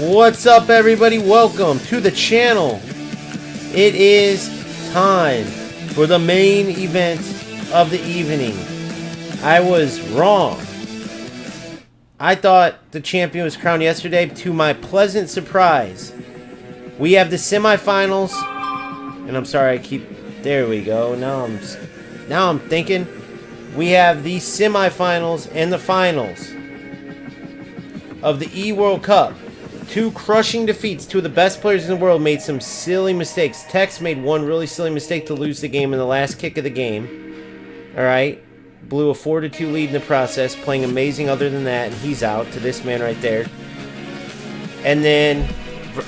What's up, everybody? Welcome to the channel. It is time for the main event of the evening. I was wrong. I thought the champion was crowned yesterday. To my pleasant surprise, we have the semifinals. And I'm sorry, there we go. Now I'm thinking. We have the semifinals and the finals of the E-World Cup. Two crushing defeats. Two of the best players in the world made some silly mistakes. Tex made one really silly mistake to lose the game in the last kick of the game. Alright. Blew a 4-2 lead in the process. Playing amazing other than that. And he's out to this man right there. And then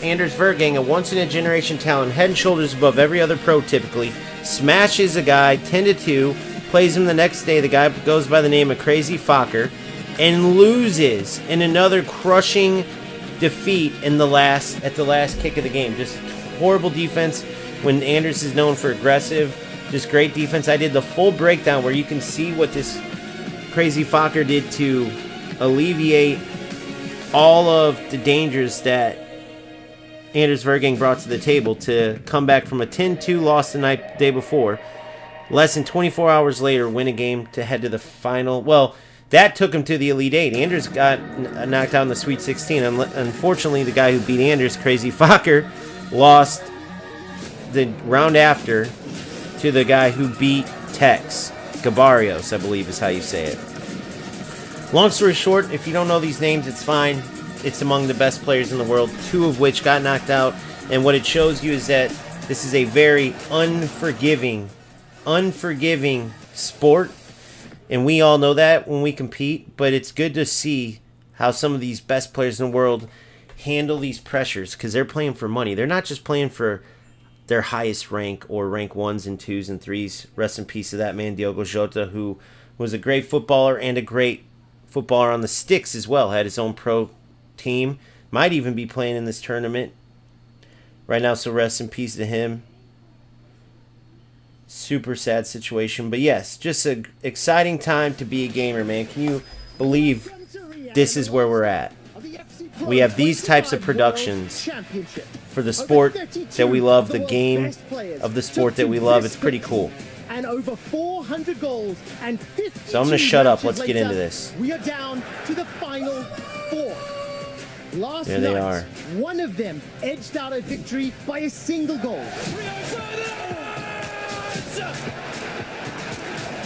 Anders Vergang, a once-in-a-generation talent. Head and shoulders above every other pro typically. Smashes a guy 10-2. Plays him the next day. The guy goes by the name of Crazy Fokker. And loses in another crushing defeat at the last kick of the game. Just horrible defense when Anders is known for aggressive. Just great defense. I did the full breakdown where you can see what this Crazy Fokker did to alleviate all of the dangers that Anders Vergang brought to the table to come back from a 10-2 loss the day before. Less than 24 hours later, win a game to head to the final. Well, that took him to the Elite Eight. Anders got knocked out in the Sweet 16. Unfortunately, the guy who beat Anders, Crazy Fokker, lost the round after to the guy who beat Tex. Gabarios, I believe is how you say it. Long story short, if you don't know these names, it's fine. It's among the best players in the world, two of which got knocked out. And what it shows you is that this is a very unforgiving sport. And we all know that when we compete, but it's good to see how some of these best players in the world handle these pressures because they're playing for money. They're not just playing for their highest rank or rank 1s and 2s and 3s. Rest in peace to that man, Diogo Jota, who was a great footballer and a great footballer on the sticks as well. Had his own pro team. Might even be playing in this tournament right now, so rest in peace to him. Super sad situation, but yes, just an exciting time to be a gamer, man. Can you believe this is where we're at? We have these types of productions for the sport that we love, the game of the sport that we love. It's pretty cool. And over 400 goals and 52 so I'm going to shut up. Let's get into this. We are down to the final four. Last there they night, are. One of them edged out a victory by a single goal.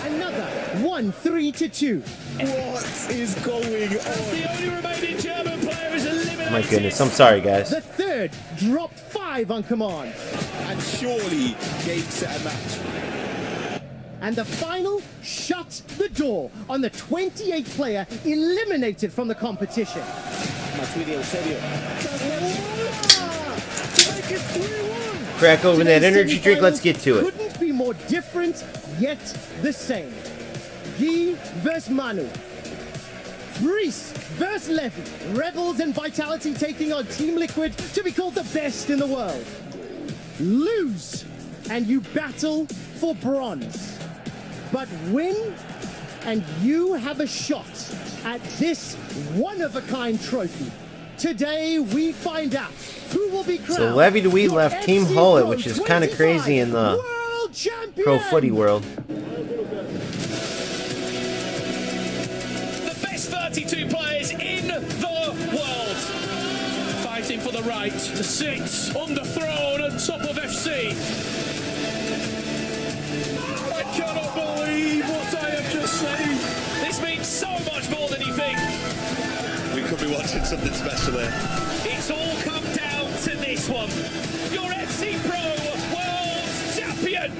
Another 1-3-2. What is going on? The only remaining German player is eliminated. My goodness, I'm sorry, guys. The third dropped 5 on command. And surely game, set, and match. And the final shut the door on the 28th player eliminated from the competition. Crack open that energy drink, let's get to it. Couldn't be more different, yet the same. Guy versus Manu. Brice versus Levy. Rebels and Vitality taking on Team Liquid to be called the best in the world. Lose, and you battle for bronze. But win, and you have a shot at this one-of-a-kind trophy. Today, we find out who will be crowned. So Levy DeWee left Team Hullet, which is kind of crazy in the pro footy world. The best 32 players in the world fighting for the right to sit on the throne on top of FC. I cannot believe what I have just seen. This means so much more than you think. We could be watching something special there. It's all come down to this one. Your FC Pro World Champion.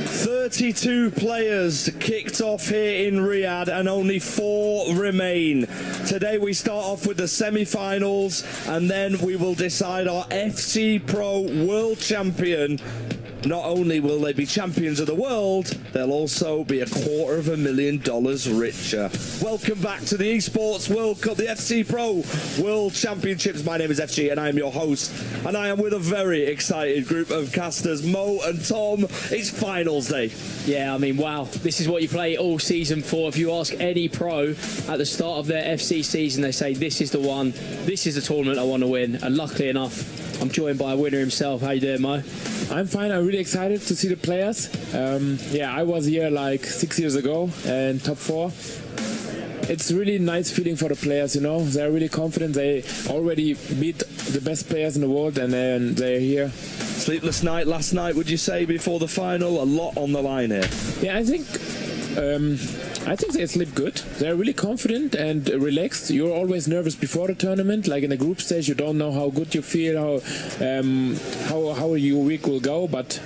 32 players kicked off here in Riyadh and only 4 remain. Today we start off with the semi-finals and then we will decide our FC Pro World Champion Not only will they be champions of the world, they'll also be $250,000 richer. Welcome back to the Esports World Cup, the FC Pro World Championships. My name is FG and I am your host, and I am with a very excited group of casters, Mo and Tom. It's finals day. Yeah, I mean, wow, this is what you play all season for. If you ask any pro at the start of their FC season, they say this is the one, this is the tournament I want to win. And luckily enough, I'm joined by a winner himself. How you doing, Mo? I'm fine. I'm really excited to see the players. Yeah, I was here like 6 years ago and top 4. It's really nice feeling for the players, you know. They're really confident. They already beat the best players in the world, and then they're here. Sleepless night last night, would you say, before the final? A lot on the line here. Yeah, I think they sleep good. They're really confident and relaxed. You're always nervous before the tournament. Like in the group stage, you don't know how good you feel, how your week will go. But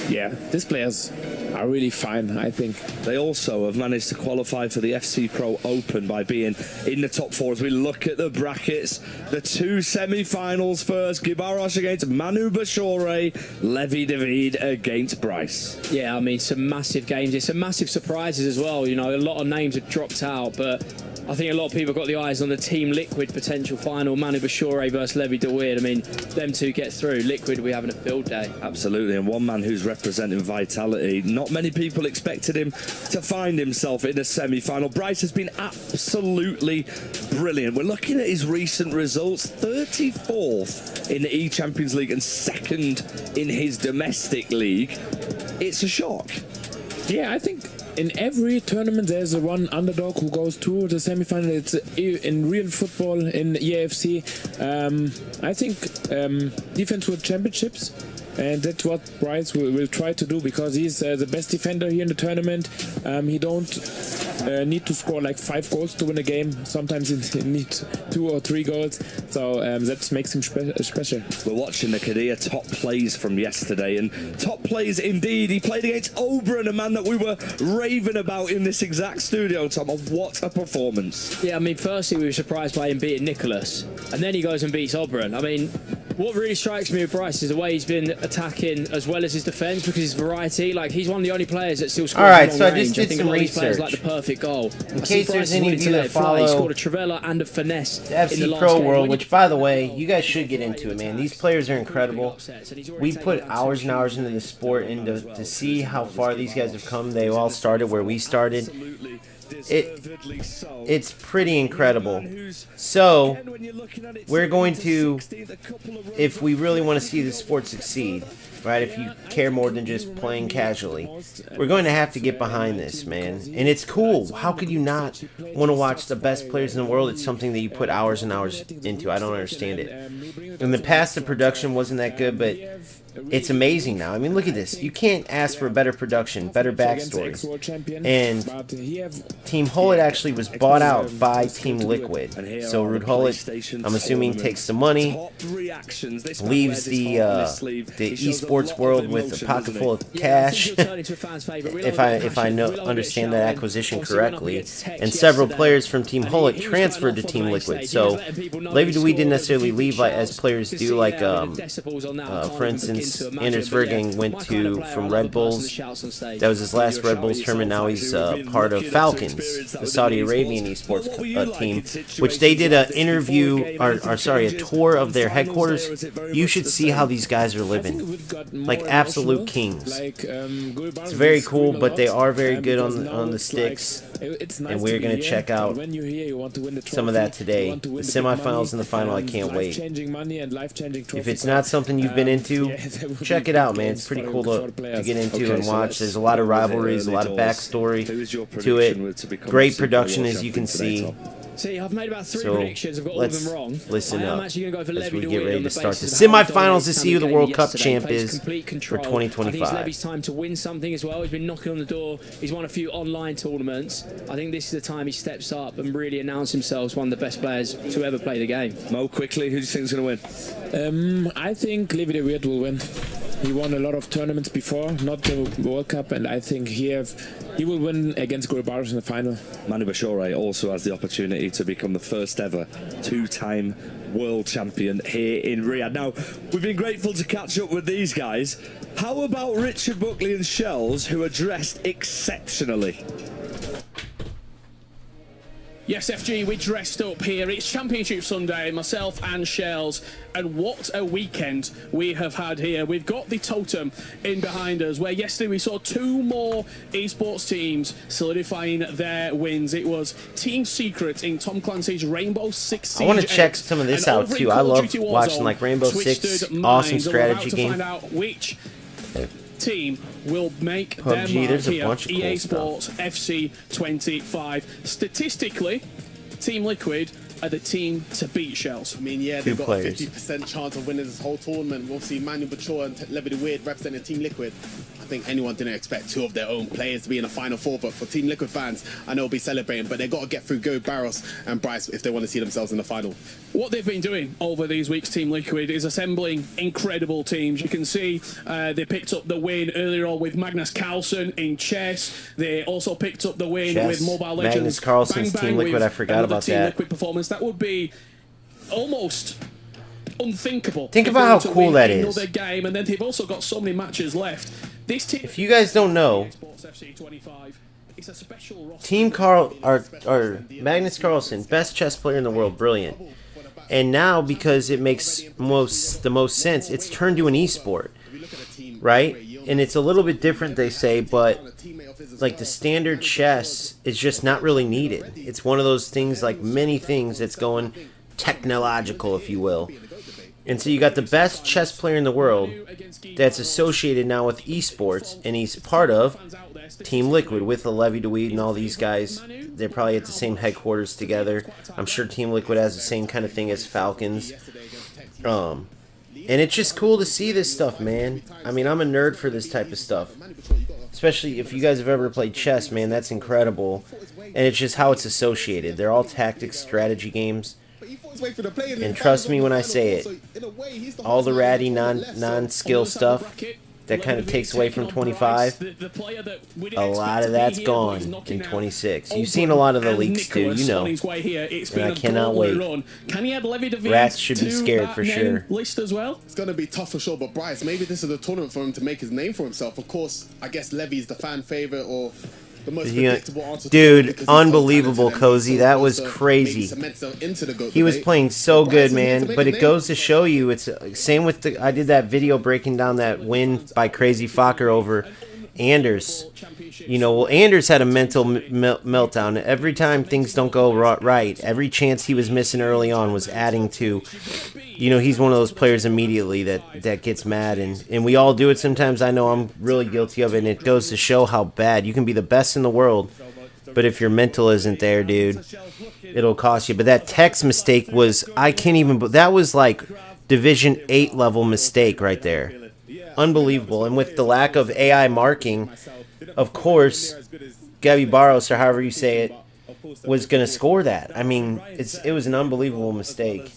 yeah, these players are really fine, I think. They also have managed to qualify for the FC Pro Open by being in the top 4. As we look at the brackets, the 2 semi-finals first: Gibaros against Manu Bashore, Levi David against Bryce. Yeah, I mean, some massive games. It's some massive surprises as well. You know, a lot of names have dropped out, but I think a lot of people got the eyes on the Team Liquid potential final, Manu Bashore versus Levi David. I mean, them two get through. Liquid, we're having a field day. Absolutely, and one man who's representing Vitality. Not many people expected him to find himself in a semi-final. Bryce has been absolutely brilliant. We're looking at his recent results: 34th in the E-Champions League and 2nd in his domestic league. It's a shock. Yeah, I think in every tournament there's a one underdog who goes to the semi-final. It's in real football, in EAFC. I think defense world championships, and that's what Bryce will try to do, because he's the best defender here in the tournament. He don't need to score like 5 goals to win a game. Sometimes he needs 2 or 3 goals, so that makes him special. We're watching the Kadir top plays from yesterday, and top plays indeed. He played against Oberon, a man that we were raving about in this exact studio, Tom. What a performance. Yeah, I mean, firstly we were surprised by him beating Nicholas, and then he goes and beats Oberon. I mean, what really strikes me with Bryce is the way he's been attacking as well as his defence, because his variety, like, he's one of the only players that still scores. All right, from so I long just range. did I think some a lot of these players research. like the perfect goal. In case there's any of you that follow he scored a Trivella and a finesse the in the FC last Pro game. World, which, by the way, you guys should get into it, man. These players are incredible. We put hours and hours into the sport, and to see how far these guys have come. They all started where we started. It's pretty incredible. So we're going to, if we really want to see the sport succeed, right, if you care more than just playing casually, we're going to have to get behind this, man. And it's cool. How could you not want to watch the best players in the world? It's something that you put hours and hours into. I don't understand it. In the past, the production wasn't that good, but it's amazing now. I mean, look at this. You can't ask for a better production, better backstory. And Team Hullet actually was bought out by Team Liquid. So Ruud Hullet, I'm assuming, takes some money, leaves the esports world with a pocket full of cash, if I understand that acquisition correctly. And several players from Team Hullet transferred to Team Liquid. So Levi David didn't necessarily leave as players do, like for instance, Anders Vergang went from Red Bulls. That was his last Red Bulls tournament. Now he's part of Falcons, the Saudi Arabian esports team, which they did a tour of their headquarters. You should see how these guys are living, like absolute kings. It's very cool, but they are very good on the sticks, and we're going to check out some of that today. The semifinals and the final, I can't wait. If it's not something you've been into, check it out, man. It's pretty cool to get into and watch. There's a lot of rivalries, a lot of backstory to it. Great production, as you can see. See, I've made about 3 predictions. I've got all of them wrong. Listen up actually going to go for as we Levi get ready to on start the the basis of how semifinals to dominant see who the he World was Cup yesterday. champ is Complete for control. 2025. I think it's Levi's time to win something as well. He's been knocking on the door. He's won a few online tournaments. I think this is the time he steps up and really announces himself as one of the best players to ever play the game. Mo, quickly, who do you think is going to win? I think Levi David will win. He won a lot of tournaments before, not the World Cup, and I think he will win against Gulbaros in the final. Manu Bashore also has the opportunity to become the first ever two-time world champion here in Riyadh. Now, we've been grateful to catch up with these guys. How about Richard Buckley and Shells, who are dressed exceptionally? Yes, FG, we dressed up here. It's Championship Sunday, myself and Shells, and what a weekend we have had here. We've got the totem in behind us, where yesterday we saw 2 more esports teams solidifying their wins. It was Team Secret in Tom Clancy's Rainbow Six Siege. I want to check some of this out too. I love watching like Rainbow Six, awesome strategy game. Find out which team will make PUBG, their mark there's a here. bunch of cool EA stuff. Sports FC 25. Statistically, Team Liquid are the team to beat, Shells. I mean, yeah, Two they've got players. a 50% chance of winning this whole tournament. Obviously, Manu Bachor and Levy the Weird representing Team Liquid. I think anyone didn't expect 2 of their own players to be in the Final Four, but for Team Liquid fans, I know will be celebrating, but they've got to get through Go Barros and Bryce if they want to see themselves in the final. What they've been doing over these weeks, Team Liquid, is assembling incredible teams. You can see they picked up the win earlier on with Magnus Carlsen in chess. They also picked up the win Chess. with Mobile Legends. Magnus Carlsen's Bang Bang Team Liquid, with I forgot another about Team that. Liquid performance. That would be almost unthinkable. Think if about they how were to cool win that is. another game, and then they've also got so many matches left. This team, If you guys don't know, Sports FC 25, it's a special roster. Team Magnus Carlsen, best chess player in the world, brilliant. And now, because it makes the most sense, it's turned to an esport, right? And it's a little bit different, they say, but like the standard chess is just not really needed. It's one of those things, like many things, that's going technological, if you will. And so you got the best chess player in the world that's associated now with esports, and he's part of Team Liquid with the Levy DeWeed and all these guys. They're probably at the same headquarters together. I'm sure Team Liquid has the same kind of thing as Falcons. And it's just cool to see this stuff, man. I mean, I'm a nerd for this type of stuff. Especially if you guys have ever played chess, man, that's incredible. And it's just how it's associated. They're all tactics, strategy games. And trust me when I say it, all the ratty non-skill stuff that kind of takes away from 25, a lot of that's gone in 26. You've seen a lot of the leaks too, you know, and I cannot wait. Rats should be scared for sure. List as well. It's going to be tough for sure, but Bryce, maybe this is a tournament for him to make his name for himself. Of course, I guess Levy's the fan favorite or the most predictable answer. Dude, unbelievable, Cozy. That was crazy. He was playing so good, man. But it goes to show you, it's same with I did that video breaking down that win by Crazy Fokker over Anders. You know, well, Anders had a mental meltdown. Every time things don't go right, every chance he was missing early on was adding to, you know, he's one of those players immediately that gets mad. And we all do it sometimes. I know I'm really guilty of it. And it goes to show how bad. You can be the best in the world, but if your mental isn't there, dude, it'll cost you. But that text mistake was, that was like Division 8 level mistake right there. Unbelievable. And with the lack of AI marking, of course, Gabby Barros, or however you say it, was going to score that. I mean, it was an unbelievable mistake.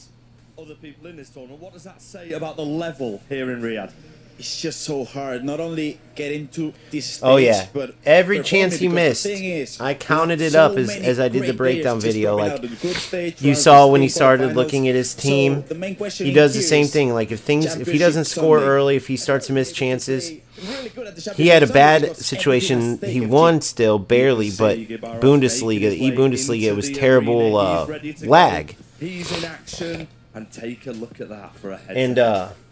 Other people in this tournament, what does that say about the level here in Riyadh? It's just so hard. Not only getting to this stage, Oh yeah, but every chance he because missed, the thing is, I counted it so up as I did the many breakdown players just video. dropping Like out of the group stage, you trying saw to when he stay started quarterfinals. looking at his team, So the main question he does the here same is thing. Like if he doesn't Championship score Sunday. early, if he starts to miss chances, Really good at the he had a Championship Sunday bad because situation. everything at stake. He If won you- still barely, but Bundesliga, the E-Bundesliga, it was terrible lag. He's in action, and take a look at that for a head. And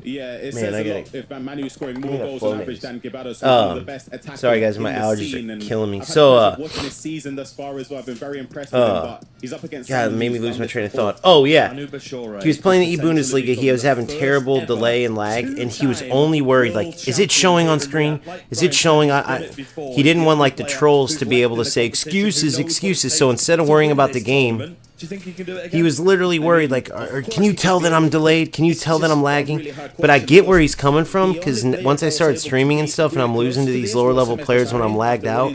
Yeah, it Man, says I a gotta- lot if Manu's scoring I'm more gonna goals phone on average it. than Guevaras, one of the best attackers sorry guys, my in the allergies scene, are and killing me. I've had So the pleasure of watching this season thus far as well. I've been very impressed with him, but he's up against God, it someone made me who's lose done my this train of before. thought. Oh yeah. Manu Bashore, He was playing the E-Bundesliga, he was having terrible delay and lag, and he was only worried, like, is it showing on screen? Is it showing? He didn't want, like, the trolls to be able to say, excuses, excuses, so instead of worrying about the game, Do you think he can do it again? he was literally worried, like, can you tell that I'm delayed? Can you tell that I'm lagging? But I get where he's coming from, because once I started streaming and stuff, and I'm losing to these lower-level players when I'm lagged out,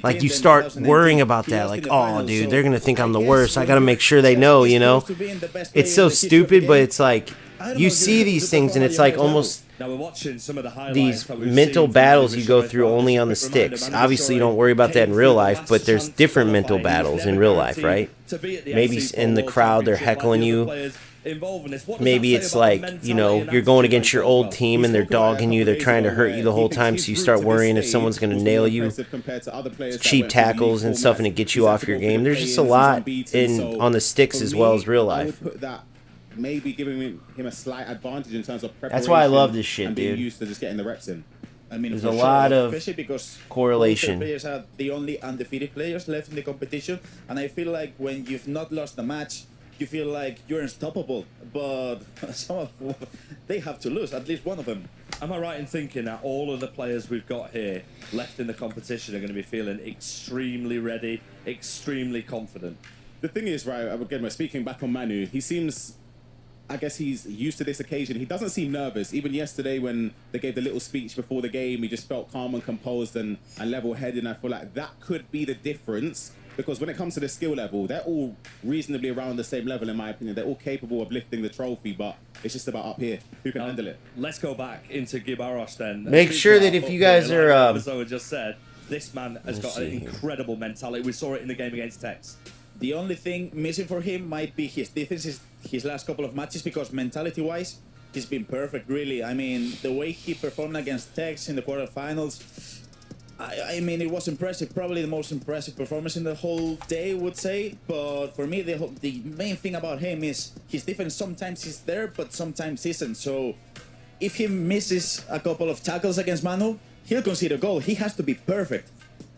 like, you start worrying about that, like, oh, dude, they're going to think I'm the worst. I got to make sure they know, you know? It's so stupid, but it's like, you see these things, and it's like almost Now we're watching some of the highlights these that we've mental seen from battles Manu you go Bashore through as well. only on the Just a quick sticks. reminder, Obviously, you Manu don't worry about that in Bashore real came life, through but there's last different chance mental to qualify. battles He in was real never life, right? guaranteed to be at the Maybe FC in the World crowd they're Championship like heckling the you. other players involved in this. What does Maybe that say it's about like, the you know, mentality you're and going attitude against your as old well? team and they're dogging you. They're trying to hurt you the whole time, so you start worrying if someone's going to nail you. Cheap tackles and stuff, and it gets you off your game. There's just a lot on the sticks as well as real life. Maybe giving him a slight advantage in terms of preparation. That's why I love this shit, and being dude. used to just getting the reps in. I mean, There's for a sure, lot of especially because correlation. both the players are the only undefeated players left in the competition, and I feel like when you've not lost a match, you feel like you're unstoppable. But some of they have to lose, at least one of them. Am I right in thinking that all of the players we've got here left in the competition are going to be feeling extremely ready, extremely confident? The thing is, right, again, we're speaking back on Manu. He seems, I guess he's used to this occasion. He doesn't seem nervous. Even yesterday when they gave the little speech before the game, he just felt calm and composed and level-headed. And I feel like that could be the difference. Because when it comes to the skill level, they're all reasonably around the same level, in my opinion. They're all capable of lifting the trophy, but it's just about up here. Who can handle it? Let's go back into Gibaros then. Make sure that if you guys are... as I just said, this man has got an incredible mentality. We saw it in the game against Tex. The only thing missing for him might be his defense, his last couple of matches, because mentality-wise, he's been perfect, really. I mean, the way he performed against Tex in the quarterfinals, I mean, it was impressive. Probably the most impressive performance in the whole day, I would say. But for me, the main thing about him is his defense sometimes is there, but sometimes isn't. So if he misses a couple of tackles against Manu, he'll concede a goal. He has to be perfect.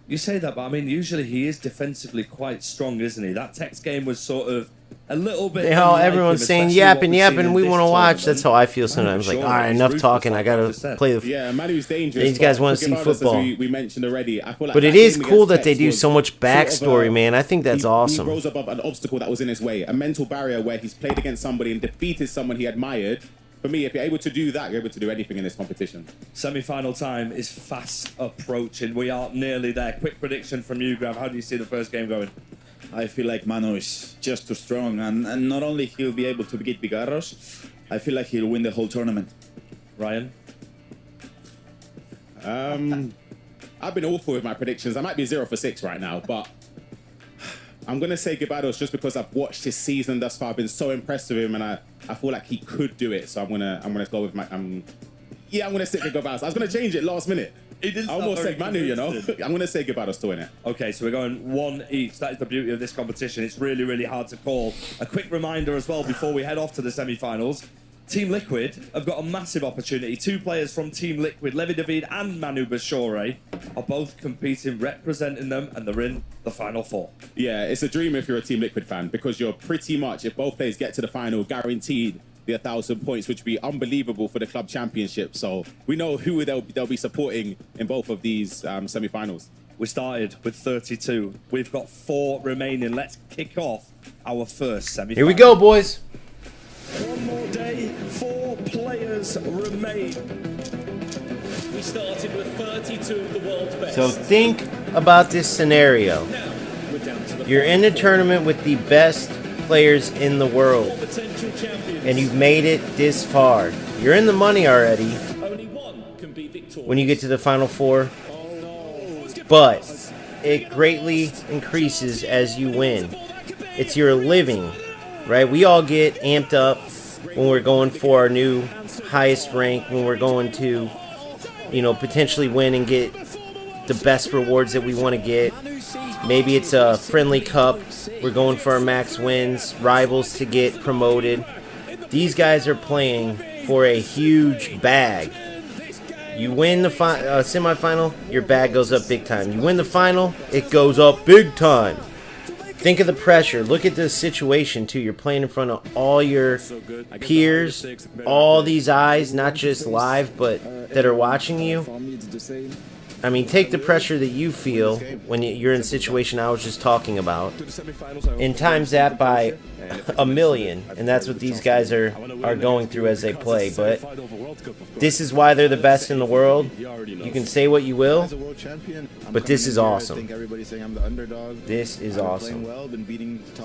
You say that, but I mean, usually he is defensively quite strong, isn't he? That Tex game was sort of a little bit... everyone's saying yapping, we want to watch. That's how I feel sometimes. Like, all right, enough talking. I got to play the... Yeah, Manu's dangerous. These guys want to see football. We mentioned already. I feel like but it is cool that they do so much backstory, man. I think that's awesome. He rose above an obstacle that was in his way. A mental barrier where he's played against somebody and defeated someone he admired. For me, if you're able to do that, you're able to do anything in this competition. Semi-final time is fast approaching. We are nearly there. Quick prediction from you, Grav. How do you see the first game going? I feel like Manu is just too strong, and not only he'll be able to beat Bigarros, I feel like he'll win the whole tournament. Ryan? I've been awful with my predictions. I might be 0 for 6 right now, but I'm going to say Gibados just because I've watched his season thus far. I've been so impressed with him, and I feel like he could do it. So I'm gonna go with my... I'm going to stick with Gibados. I was going to change it last minute. I almost said Manu, you know. I'm going to say Gibados to win it. Okay, so we're going 1 each. That is the beauty of this competition. It's really, really hard to call. A quick reminder as well before we head off to the semi-finals. Team Liquid have got a massive opportunity. 2 players from Team Liquid, Levi David and Manu Bashore, are both competing, representing them, and they're in the Final 4. Yeah, it's a dream if you're a Team Liquid fan, because you're pretty much, if both players get to the final, guaranteed the 1,000 points, which would be unbelievable for the club championship. So we know who they'll be supporting in both of these semi-finals. We started with 32. We've got 4 remaining. Let's kick off our first semi-final. Here we go, boys. One more day, 4 players remain. We started with 32 of the world's best. So think about this scenario. Now, we're down to the You're in a tournament with the best players in the world, potential champions. and you've made it this far. You're in the money already Only one can be victorious. when you get to the Final 4, Oh no. but it greatly increases as you win. It's your living, right? We all get amped up when we're going for our new highest rank, when we're going to, potentially win and get the best rewards that we want to get. Maybe it's a friendly cup. We're going for our max wins, rivals to get promoted. These guys are playing for a huge bag. You win the semifinal, your bag goes up big time. You win the final, it goes up big time. Think of the pressure. Look at the situation, too. You're playing in front of all your peers, all these eyes, not just live, but that are watching you. I mean, take the pressure that you feel when you're in the situation I was just talking about, and times that by a million, and that's what these guys are going through as they play. But this is why they're the best in the world. You can say what you will, but this is awesome. This is awesome.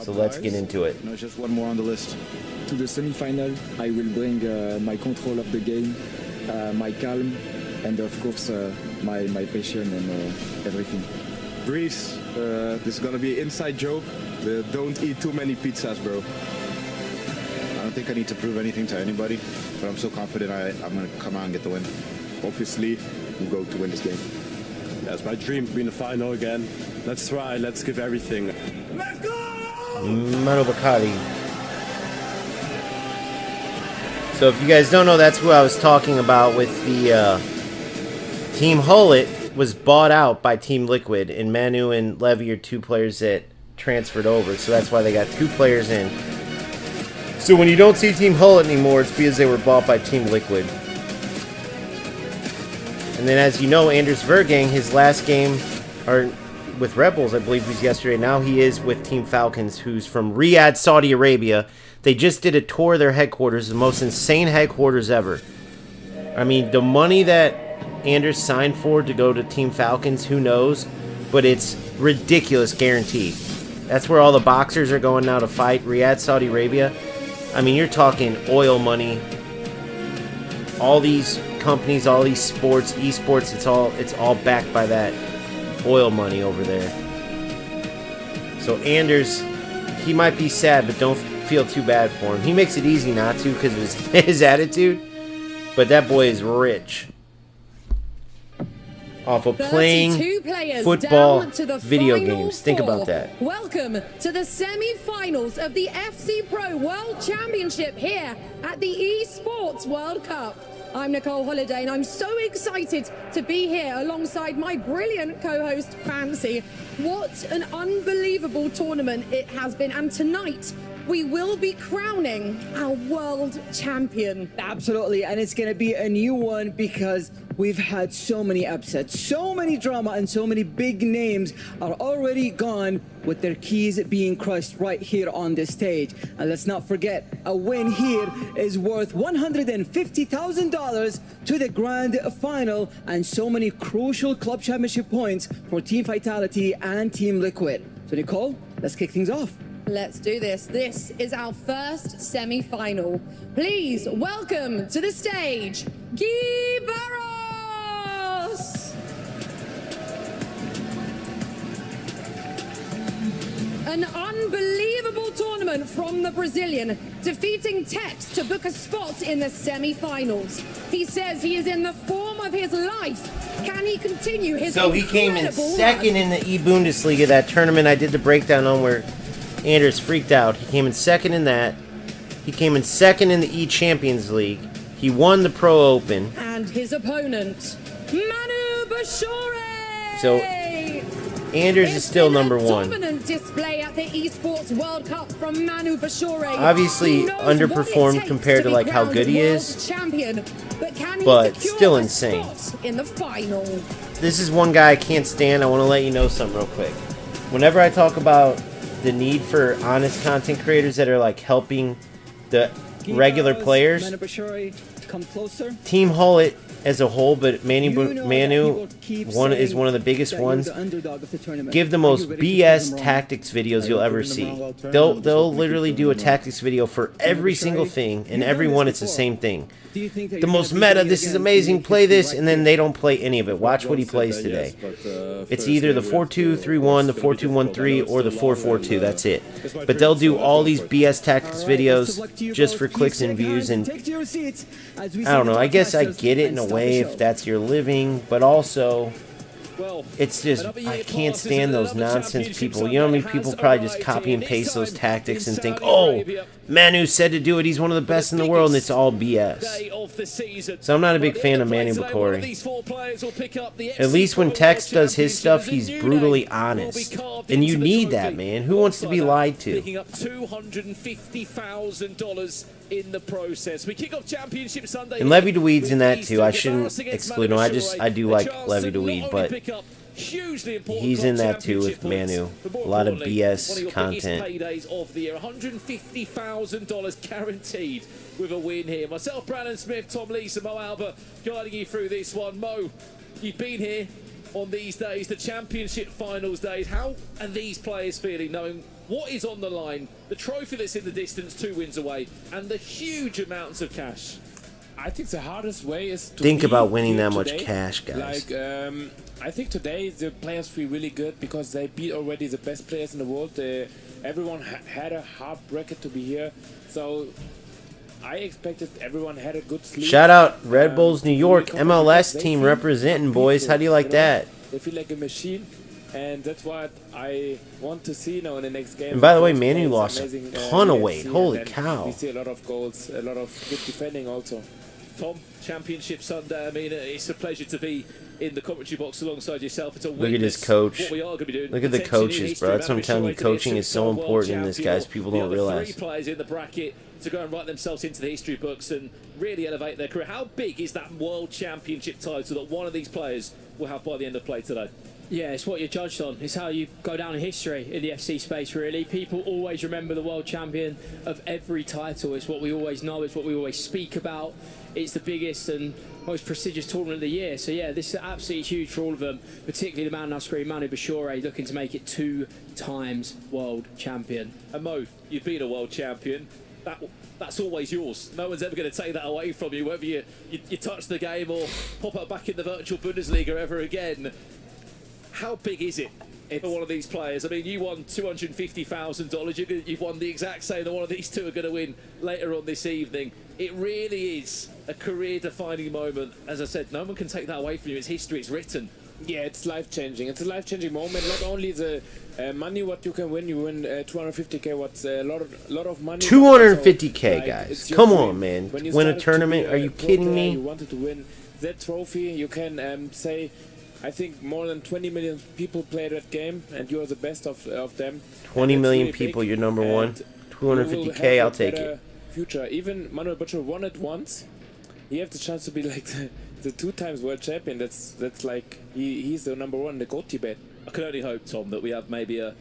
So let's get into it. Just one more on the list. To the semi-final, I will bring my control of the game, my calm, and of course my passion and everything. Breeze, this is gonna be an inside joke. Don't eat too many pizzas, bro. I don't think I need to prove anything to anybody, but I'm so confident I'm gonna come out and get the win. Obviously, we'll go to win this game. That's my dream to be in the final again. Let's try, let's give everything. Let's go! Manu Bakati. So if you guys don't know, that's who I was talking about with the Team Hullet was bought out by Team Liquid, and Manu and Levy are two players that transferred over, so that's why they got two players in. So when you don't see Team Hullet anymore, it's because they were bought by Team Liquid. And then, as you know, Anders Vergang, his last game with Rebels, I believe, was yesterday. Now he is with Team Falcons, who's from Riyadh, Saudi Arabia. They just did a tour of their headquarters, the most insane headquarters ever. I mean, the money that Anders signed for to go to Team Falcons, who knows? But it's ridiculous, guaranteed. That's where all the boxers are going now to fight. Riyadh, Saudi Arabia. I mean, you're talking oil money. All these companies, all these sports, esports, it's all backed by that oil money over there. So Anders, he might be sad, but don't feel too bad for him. He makes it easy not to because of his attitude, but that boy is rich off of playing football video games. Think about that. Welcome to the semi-finals of the FC Pro World Championship here at the Esports World Cup. I'm Nicole Holiday, and I'm so excited to be here alongside my brilliant co-host, Fancy. What an unbelievable tournament it has been, and tonight we will be crowning our world champion. Absolutely, and it's going to be a new one because we've had so many upsets, so many drama, and so many big names are already gone with their keys being crushed right here on this stage. And let's not forget, a win here is worth $150,000 to the grand final, and so many crucial club championship points for Team Vitality and Team Liquid. So Nicole, let's kick things off. Let's do this. This is our first semi-final. Please welcome to the stage, Guy Barros. An unbelievable tournament from the Brazilian, defeating Tex to book a spot in the semi-finals. He says he is in the form of his life. Can he continue his So he came in second in the E-Bundesliga, that tournament I did the breakdown on where Anders freaked out. He came in second in that. He came in second in the E-Champions League. He won the Pro Open. And his opponent, Manu Bashore. So Anders is still number one. Dominant display at the Esports World Cup from Manu Bashore. Obviously underperformed compared to like how good he is, champion, but still insane. In the final. This is one guy I can't stand. I want to let you know something real quick. Whenever I talk about the need for honest content creators that are like helping the regular players, Team Hullet as a whole, but Manu is one of the biggest ones. Give the most BS tactics videos you'll ever see. They'll literally do a tactics video for every single thing, and every one it's the same thing. The most meta, this is amazing, play this, and then they don't play any of it. Watch what he plays today. It's either the 4-2-3-1, the 4-2-1-3, or the 4-4-2, that's it. But they'll do all these BS tactics videos just for clicks and views, and I don't know, I guess I get it in a way if that's your living, but also it's just, I can't stand those nonsense people. You know how many people probably just copy and paste those tactics and think, oh, Manu said to do it, he's one of the best in the world, and it's all BS. So I'm not a big fan of Manu Bakori. At least when Tex does his stuff, he's brutally honest. And you need that, man. Who wants to be lied to? Picking up $250,000 in the process. We kick off Championship Sunday. And Levy DeWeed's in that too. I shouldn't exclude him. I do like Levy DeWeed, but he's in that too with Manu. A lot of BS content. Paydays of the year. $150,000 guaranteed with a win here. Myself, Brandon Smith, Tom Lees, and Mo Alba guiding you through this one. Mo, you've been here on these days, the championship finals days. How are these players feeling, knowing what is on the line, the trophy that's in the distance 2 wins away, and the huge amounts of cash? I think the hardest way is to think be about winning here that much today. cash, guys. Like, I think today the players feel really good because they beat already the best players in the world. Everyone had a hard bracket to be here, so I expected everyone had a good sleep. Shout out Red Bulls New York MLS team representing, boys. How do you like that? They feel like a machine, and that's what I want to see now in the next game. And by the way, Manu lost a ton of weight. Holy cow. We see a lot of goals, a lot of good defending also. Tom, Championship Sunday. I mean, it's a pleasure to be in the commentary box alongside yourself. It's a Look at his coach. What we are going to be doing. Look at the coaches, bro. That's what I'm telling you. Coaching is so important in this, guys. People don't realize. 3 players in the bracket to go and write themselves into the history books and really elevate their career. How big is that World Championship title that one of these players will have by the end of play today? Yeah, it's what you're judged on. It's how you go down in history in the FC space, really. People always remember the world champion of every title. It's what we always know. It's what we always speak about. It's the biggest and most prestigious tournament of the year. So, yeah, this is absolutely huge for all of them, particularly the man on our screen, Manu Bashore, looking to make it 2 times world champion. And Mo, you've been a world champion. That's always yours. No one's ever going to take that away from you, whether you touch the game or pop up back in the virtual Bundesliga ever again. How big is it for one of these players? I mean, you won $250,000. You've won the exact same that one of these two are going to win later on this evening. It really is a career-defining moment. As I said, no one can take that away from you. It's history. It's written. Yeah, it's life-changing. It's a life-changing moment. Not only the money what you can win, you win 250K. What's a lot of money. 250K, like, guys. Come on, man. When you Win a started to tournament? be Are you pro kidding player, me? You wanted to win that trophy. You can say, I think more than 20 million people play that game, and you are the best of them. 20 million really people, big, you're number and one. you will 250K, have I'll a take better it. Future. Even Manuel Butcher won it once. He have the chance to be like the 2 times world champion. That's like he's the number 1 in the GOAT debate. I can only hope, Tom, that we have maybe a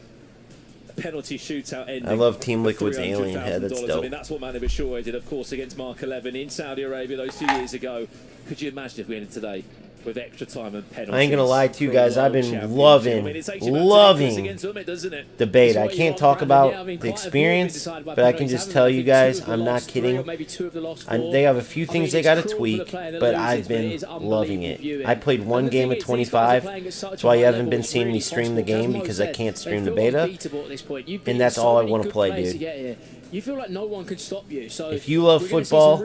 penalty shootout ending. I love Team Liquid's $300,000. alien head. That's I dope. mean, that's what Manu Bashore did, of course, against Mark 11 in Saudi Arabia those 2 years ago. Could you imagine if we ended today with extra time and penalties? I ain't gonna lie to you for a guys. I've world been championship? loving, I mean, it takes you back to Nicholas against Umit, doesn't it? debate. I can't talk about the experience, but I can just tell you guys, I'm not kidding. They have a few things they got to tweak, but I've been loving it. I played 1 game of 25. That's why you haven't been seeing me stream the game, because I can't stream the beta. And that's all I want to play, dude. You feel like no one could stop you. So if you love football,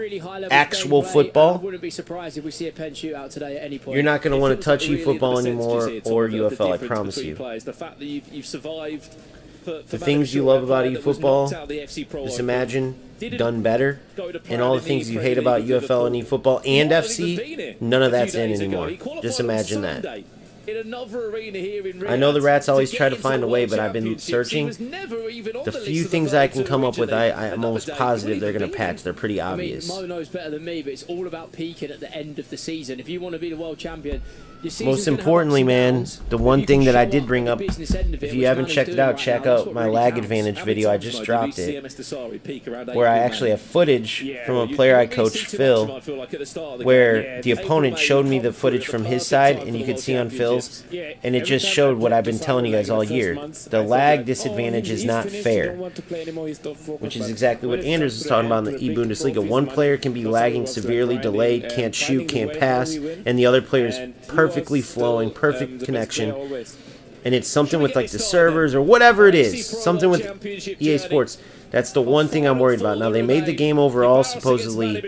actual football, I wouldn't be surprised if we see a pen shootout today at any point. You're not going to want to touch eFootball anymore or UFL, I promise you. The fact that you've survived the things you love about eFootball, just imagine done better. And all the things you hate about UFL and eFootball and FC, none of that's in anymore. Just imagine that. In another arena here in Riyadh. I know the rats always try to find a way, but I've been searching. The few things I can come up with, I'm almost positive they're going to patch. They're pretty obvious. I mean, Mo knows better than me, but it's all about peaking at the end of the season. If you want to be the world champion, most importantly, man, the one thing that I did bring up, if you haven't checked it out, check out my lag advantage video. I just dropped it, where I actually have footage from a player I coached, Phil, where the opponent showed me the footage from his side, and you could see on Phil's, and it just showed what I've been telling you guys all year. The lag disadvantage is not fair, which is exactly what Anders was talking about in the E-Bundesliga. One player can be lagging severely, delayed, can't shoot, can't pass, and the other player is perfectly flowing, perfect connection, and it's something with like the servers or whatever it is, something with EA Sports. That's the one thing I'm worried about. Now, they made the game overall supposedly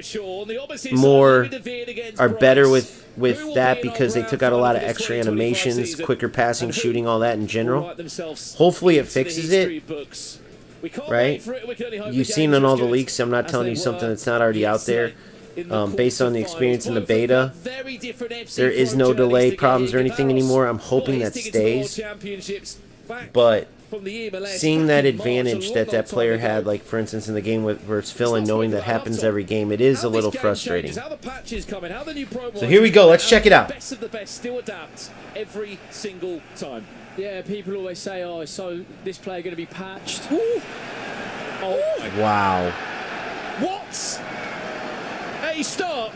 better with that, because they took out a lot of extra animations, quicker passing, shooting, all that in general. Hopefully it fixes it, right? You've seen on all the leaks. I'm not telling you something that's not already out there. Based on the experience in the beta, there is no delay problems or anything anymore. I'm hoping that stays. But seeing that advantage that player had, like for instance in the game versus Phil, and knowing that happens every game, it is a little frustrating. So here we go. Let's check it out. Best of the best still adapt every single time. Yeah, people always say, "Oh, so this player going to be patched?" Wow. What? A start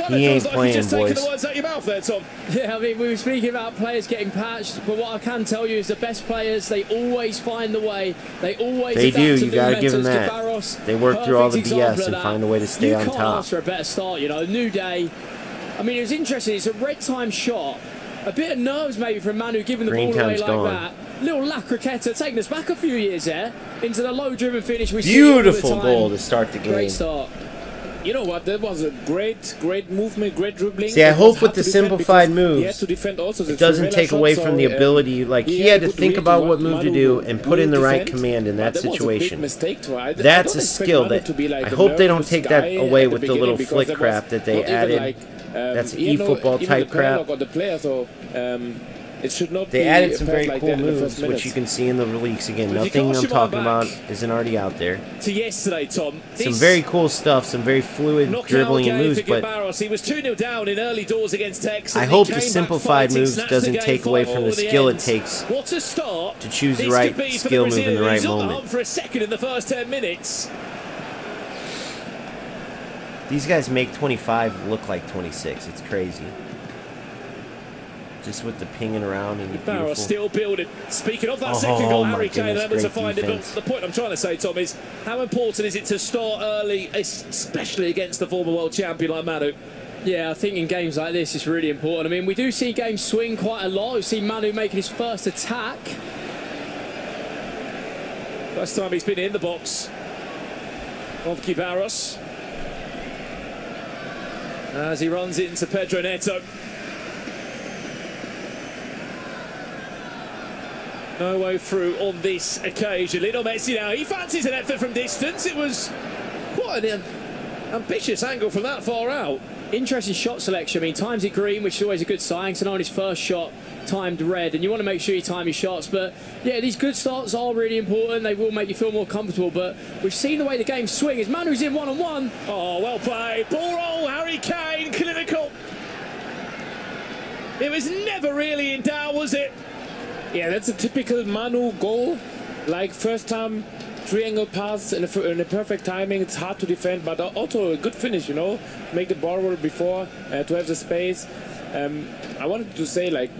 He ain't playing, boys. Taking the words out your mouth there, Tom. Yeah, I mean, we were speaking about players getting patched, but what I can tell you is the best players, they always find the way. They always They adapt do. to You new got to give them methods. that. Gabarros, They work through all the perfect BS example and of find that. a way to stay on You can't top. ask for a better start, you know. New day. I mean, it was interesting. It's a red time shot. A bit of nerves maybe from Manu giving the Green ball away time's like gone. that. Little La Croqueta taking us back a few years there into the low-driven finish. We Beautiful see all the time. goal to start the game. Great start. You know what? That was a great movement, great dribbling. See, I It was hope hard with the to defend simplified because he had moves, to defend also the it doesn't Trivela take shot, away so, from the ability. Like, he had to could think read about what move to Manu do and put in the will right defend, command in that but was a big situation. mistake to- I That's don't a expect skill Manu that to be like I a hope they don't nervous take that guy away at with the beginning little because flick there was crap that they not even added. like, That's even though- e-football even type the player crap. or the player, so it should not They be added some very like cool that in the moves, first which minutes. you can see in the leaks again. Well, if Nothing you I'm cast your talking mind about back isn't already out there. To yesterday, Tom. Some very cool stuff, some very fluid knockout dribbling and game moves, for but Gabarros. He was 2-0 down in early doors against Tex. I and hope he the came back simplified fighting, moves snatched the doesn't game take away fight from all the to skill it end. takes What a start to choose the this right could be for skill move in the Brazilian. right He's on the moment. hunt for a second in the first 10 minutes. These guys make 25 look like 26. It's crazy. Just with the pinging around and the Barrow beautiful. still building. Speaking of that Oh, second goal, my Harry Kane goodness, able to great find it. But defense. the point I'm trying to say, Tom, is how important is it to start early, especially against the former world champion like Manu? Yeah, I think in games like this it's really important. I mean, we do see games swing quite a lot. We've seen Manu making his first attack. First time he's been in the box of Gabarros. As he runs into Pedro Neto. No way through on this occasion. Lionel Messi now, he fancies an effort from distance. It was quite an ambitious angle from that far out. Interesting shot selection. I mean, times it green, which is always a good sign. So now on his first shot, timed red, and you want to make sure you time your shots. But yeah, these good starts are really important. They will make you feel more comfortable. But we've seen the way the game swing. As Manu's in one-on-one. Oh, well played. Ball roll, Harry Kane, clinical. It was never really in doubt, was it? Yeah, that's a typical Manu goal. Like first time triangle pass in a perfect timing. It's hard to defend, but also a good finish, you know. Make the ball roll before to have the space. I wanted to say, like,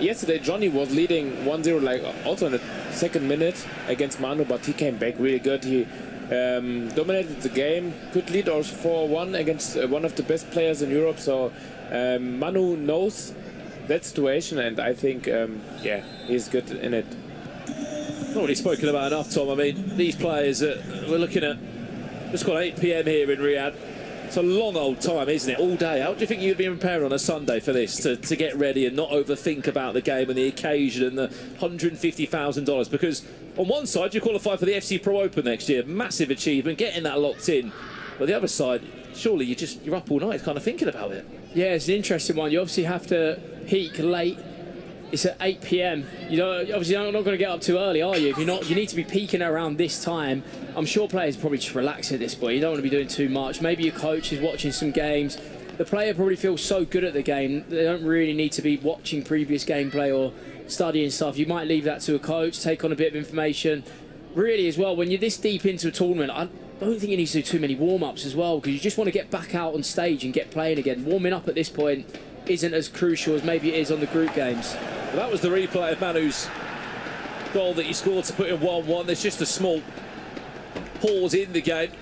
yesterday Johnny was leading 1-0, like also in the second minute against Manu, but he came back really good. He dominated the game. Could lead also 4-1 against one of the best players in Europe. So Manu knows that situation, and I think, yeah, he's good in it. Not really spoken about enough, Tom. I mean, these players, we're looking at, it's got 8 p.m. here in Riyadh. It's a long old time, isn't it? All day. How do you think you'd be preparing on a Sunday for this, to get ready and not overthink about the game and the occasion and the $150,000? Because on one side, you qualify for the FC Pro Open next year. Massive achievement, getting that locked in. But the other side, surely you're up all night kind of thinking about it. Yeah, it's an interesting one. You obviously have to peak late. It's at 8 p.m. You know, obviously you're not going to get up too early, are you? If you're not, you need to be peaking around this time. I'm sure players probably just relax at this point. You don't want to be doing too much. Maybe your coach is watching some games. The player probably feels so good at the game, they don't really need to be watching previous gameplay or studying stuff. You might leave that to a coach, take on a bit of information. Really, as well, when you're this deep into a tournament, I don't think you need to do too many warm-ups as well, because you just want to get back out on stage and get playing again. Warming up at this point isn't as crucial as maybe it is on the group games. Well, that was the replay of Manu's goal that he scored to put in 1-1. There's just a small pause in the game.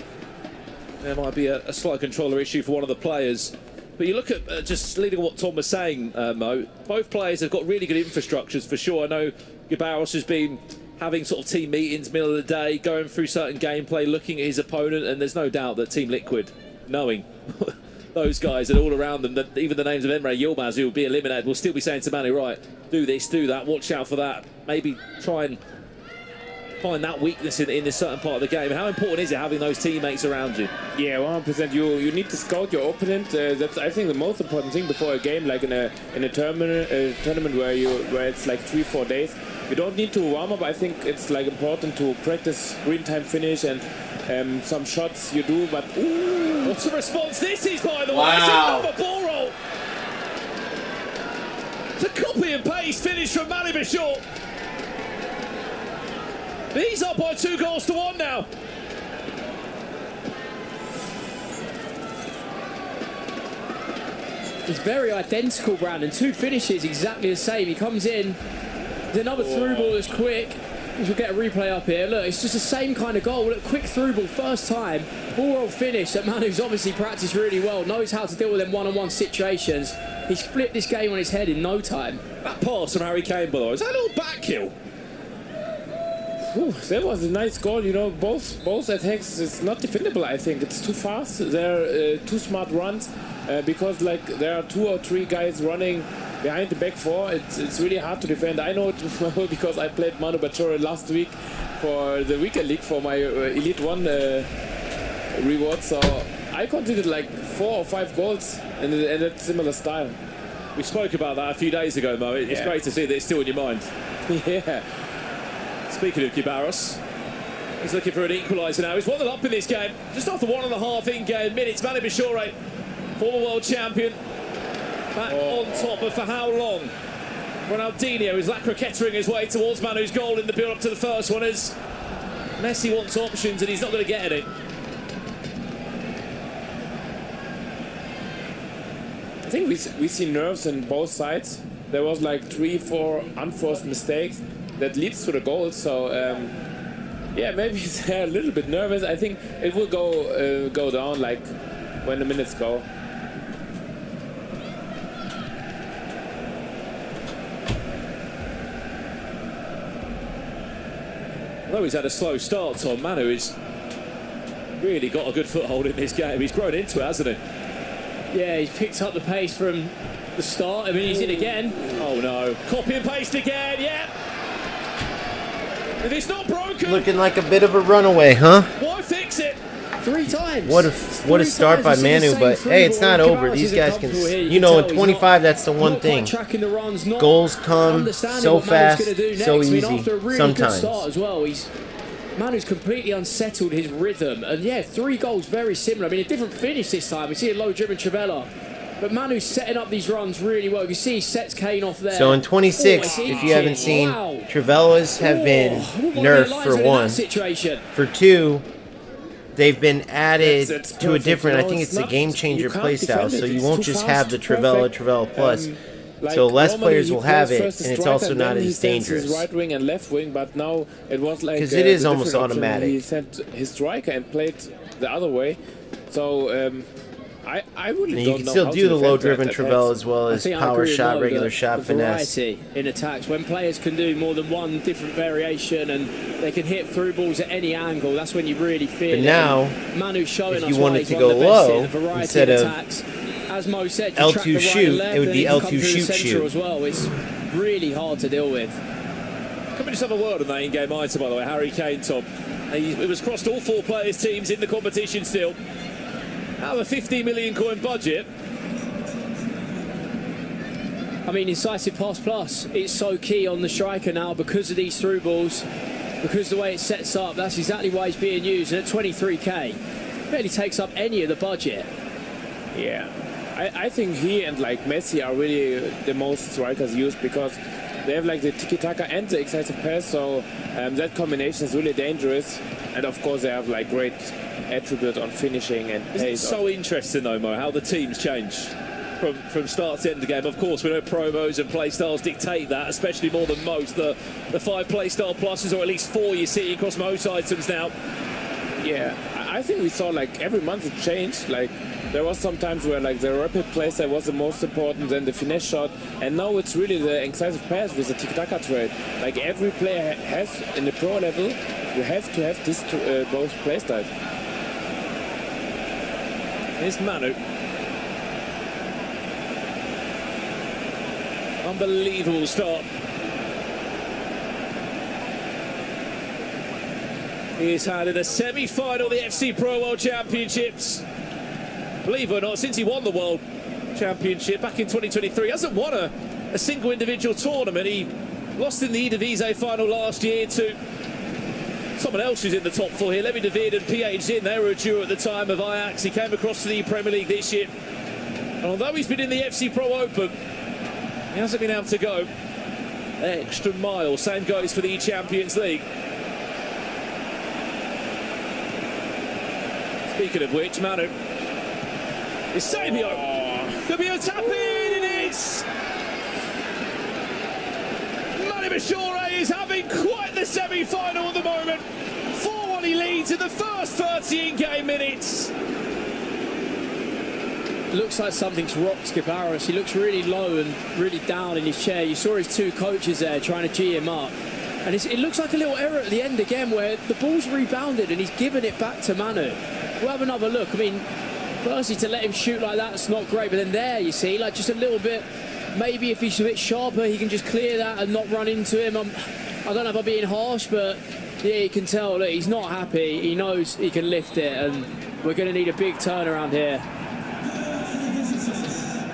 There might be a slight controller issue for one of the players. But you look at, just leading on what Tom was saying, Mo, both players have got really good infrastructures for sure. I know Gabarros has been having sort of team meetings middle of the day, going through certain gameplay, looking at his opponent, and there's no doubt that Team Liquid, knowing those guys and all around them, that even the names of Emre Yilmaz, who will be eliminated, will still be saying to Manu, right, do this, do that, watch out for that, maybe try and find that weakness in this certain part of the game. How important is it having those teammates around you? Yeah, 100%. You need to scout your opponent. That's, I think, the most important thing before a game, like in a tournament where it's like 3-4 days. You don't need to warm up. I think it's like important to practice green time finish and some shots you do. But ooh, what a response this is, by the way! Wow. It's another ball roll. It's a copy and paste finish from Manu Bashor. He's up by 2-1 now. It's very identical, Brandon. 2 finishes exactly the same. He comes in, there's another through ball that's quick. We'll get a replay up here. Look, it's just the same kind of goal. Look, quick through ball, first time. Ball roll finish that Manu's obviously practiced really well, knows how to deal with them one-on-one situations. He's flipped this game on his head in no time. That pass from Harry Kane, by the way, was that a little back heel? Ooh, that was a nice goal. You know, both attacks is not defendable. I think it's too fast. They're too smart runs because like there are 2 or 3 guys running behind the back 4. It's really hard to defend. I know it well because I played Manu Bachore last week for the Weekend League for my Elite 1 reward. So I conceded like 4 or 5 goals in a similar style. We spoke about that a few days ago, Mo. It's great to see that it's still in your mind. Yeah. Speaking of Kibaros, he's looking for an equaliser now. He's 1-0 up in this game. Just after 1.5 in-game minutes, Manu Bachore, former world champion, back on top. But for how long? Ronaldinho is lacroquettering his way towards Manu's goal in the build-up to the first one as Messi wants options and he's not going to get any. I think we see nerves on both sides. There was like 3-4 unforced mistakes that leads to the goal. So yeah, maybe they're a little bit nervous. I think it will go down like when the minutes go. Although he's had a slow start, Tom, Manu has really got a good foothold in this game. He's grown into it, hasn't he? Yeah, he's picked up the pace from the start. I mean, he's in again. Oh no. Copy and paste again, yeah. If it's not broken. Looking like a bit of a runaway, huh? Why fix it? 3 times. What a start by Manu, but hey, it's not over. These guys can, you know, in 25, that's the one thing. Goals come so fast, so easy, sometimes. As well. Manu's completely unsettled his rhythm, and yeah, 3 goals very similar. I mean, a different finish this time. We see a low-driven Trivela, but Manu's setting up these runs really well. You see he sets Kane off there. So in 26, if you haven't seen, Trivelas have been nerfed for 1. For 2, they've been added to a different, I think it's a game-changer playstyle, so you won't just have the Trivela Plus. So less players will have it, and it's also not as dangerous. Right wing and left wing, but now it was like because it is almost automatic. He sent his striker and played the other way. So I really don't know. You can still do the low-driven Trivela as well as power shot, regular shot, finesse. Variety in attacks when players can do more than one different variation and they can hit through balls at any angle. That's when you really feel it. But now, Manu's showing if you wanted to go low instead of as Mo said, L2 shoot, it would be L2 shoot. As well. It's really hard to deal with. Can we just have a word on that in-game item, by the way? Harry Kane, Tom. It was crossed all 4 players' teams in the competition still. Out of a 50 million coin budget. I mean, incisive pass plus. It's so key on the striker now because of these through balls, because of the way it sets up. That's exactly why he's being used. And at 23k, barely takes up any of the budget. Yeah. I think he and like Messi are really the most strikers used because they have like the tiki-taka and the excessive pass, so that combination is really dangerous. And of course they have like great attribute on finishing and pace. It's so interesting though, Mo, how the teams change from start to end of the game. Of course, we know promos and play styles dictate that, especially more than most. The 5 play style pluses, or at least 4 you see across most items now. Yeah, I think we saw like every month it changed. Like there was some times where like the rapid play style was the most important, then the finesse shot, and now it's really the incisive pass with the tiki-taka trade. Like every player has in the pro level, you have to have this both play styles. Here's Manu. Unbelievable start. He's had in a semi-final the FC Pro World Championships. Believe it or not, since he won the World Championship back in 2023, he hasn't won a single individual tournament. He lost in the Eredivisie final last year to someone else who's in the top 4 here. Levi David and PH Zin, they were a duo at the time of Ajax. He came across to the Premier League this year. And although he's been in the FC Pro Open, he hasn't been able to go extra mile. Same goes for the Champions League. Speaking of which, Manu is Sabio. Could be a tap in. It is. Manu Bashore is having quite the semi-final at the moment. 4-1 he leads in the first 30 in-game minutes. Looks like something's rocked Gibaros. He looks really low and really down in his chair. You saw his two coaches there trying to G him up. And it looks like a little error at the end again where the ball's rebounded and he's given it back to Manu. We'll have another look. I mean, firstly, to let him shoot like that's not great. But then there, you see, like just a little bit, maybe if he's a bit sharper, he can just clear that and not run into him. I don't know if I'm being harsh, but yeah, you can tell that he's not happy. He knows he can lift it and we're going to need a big turnaround here.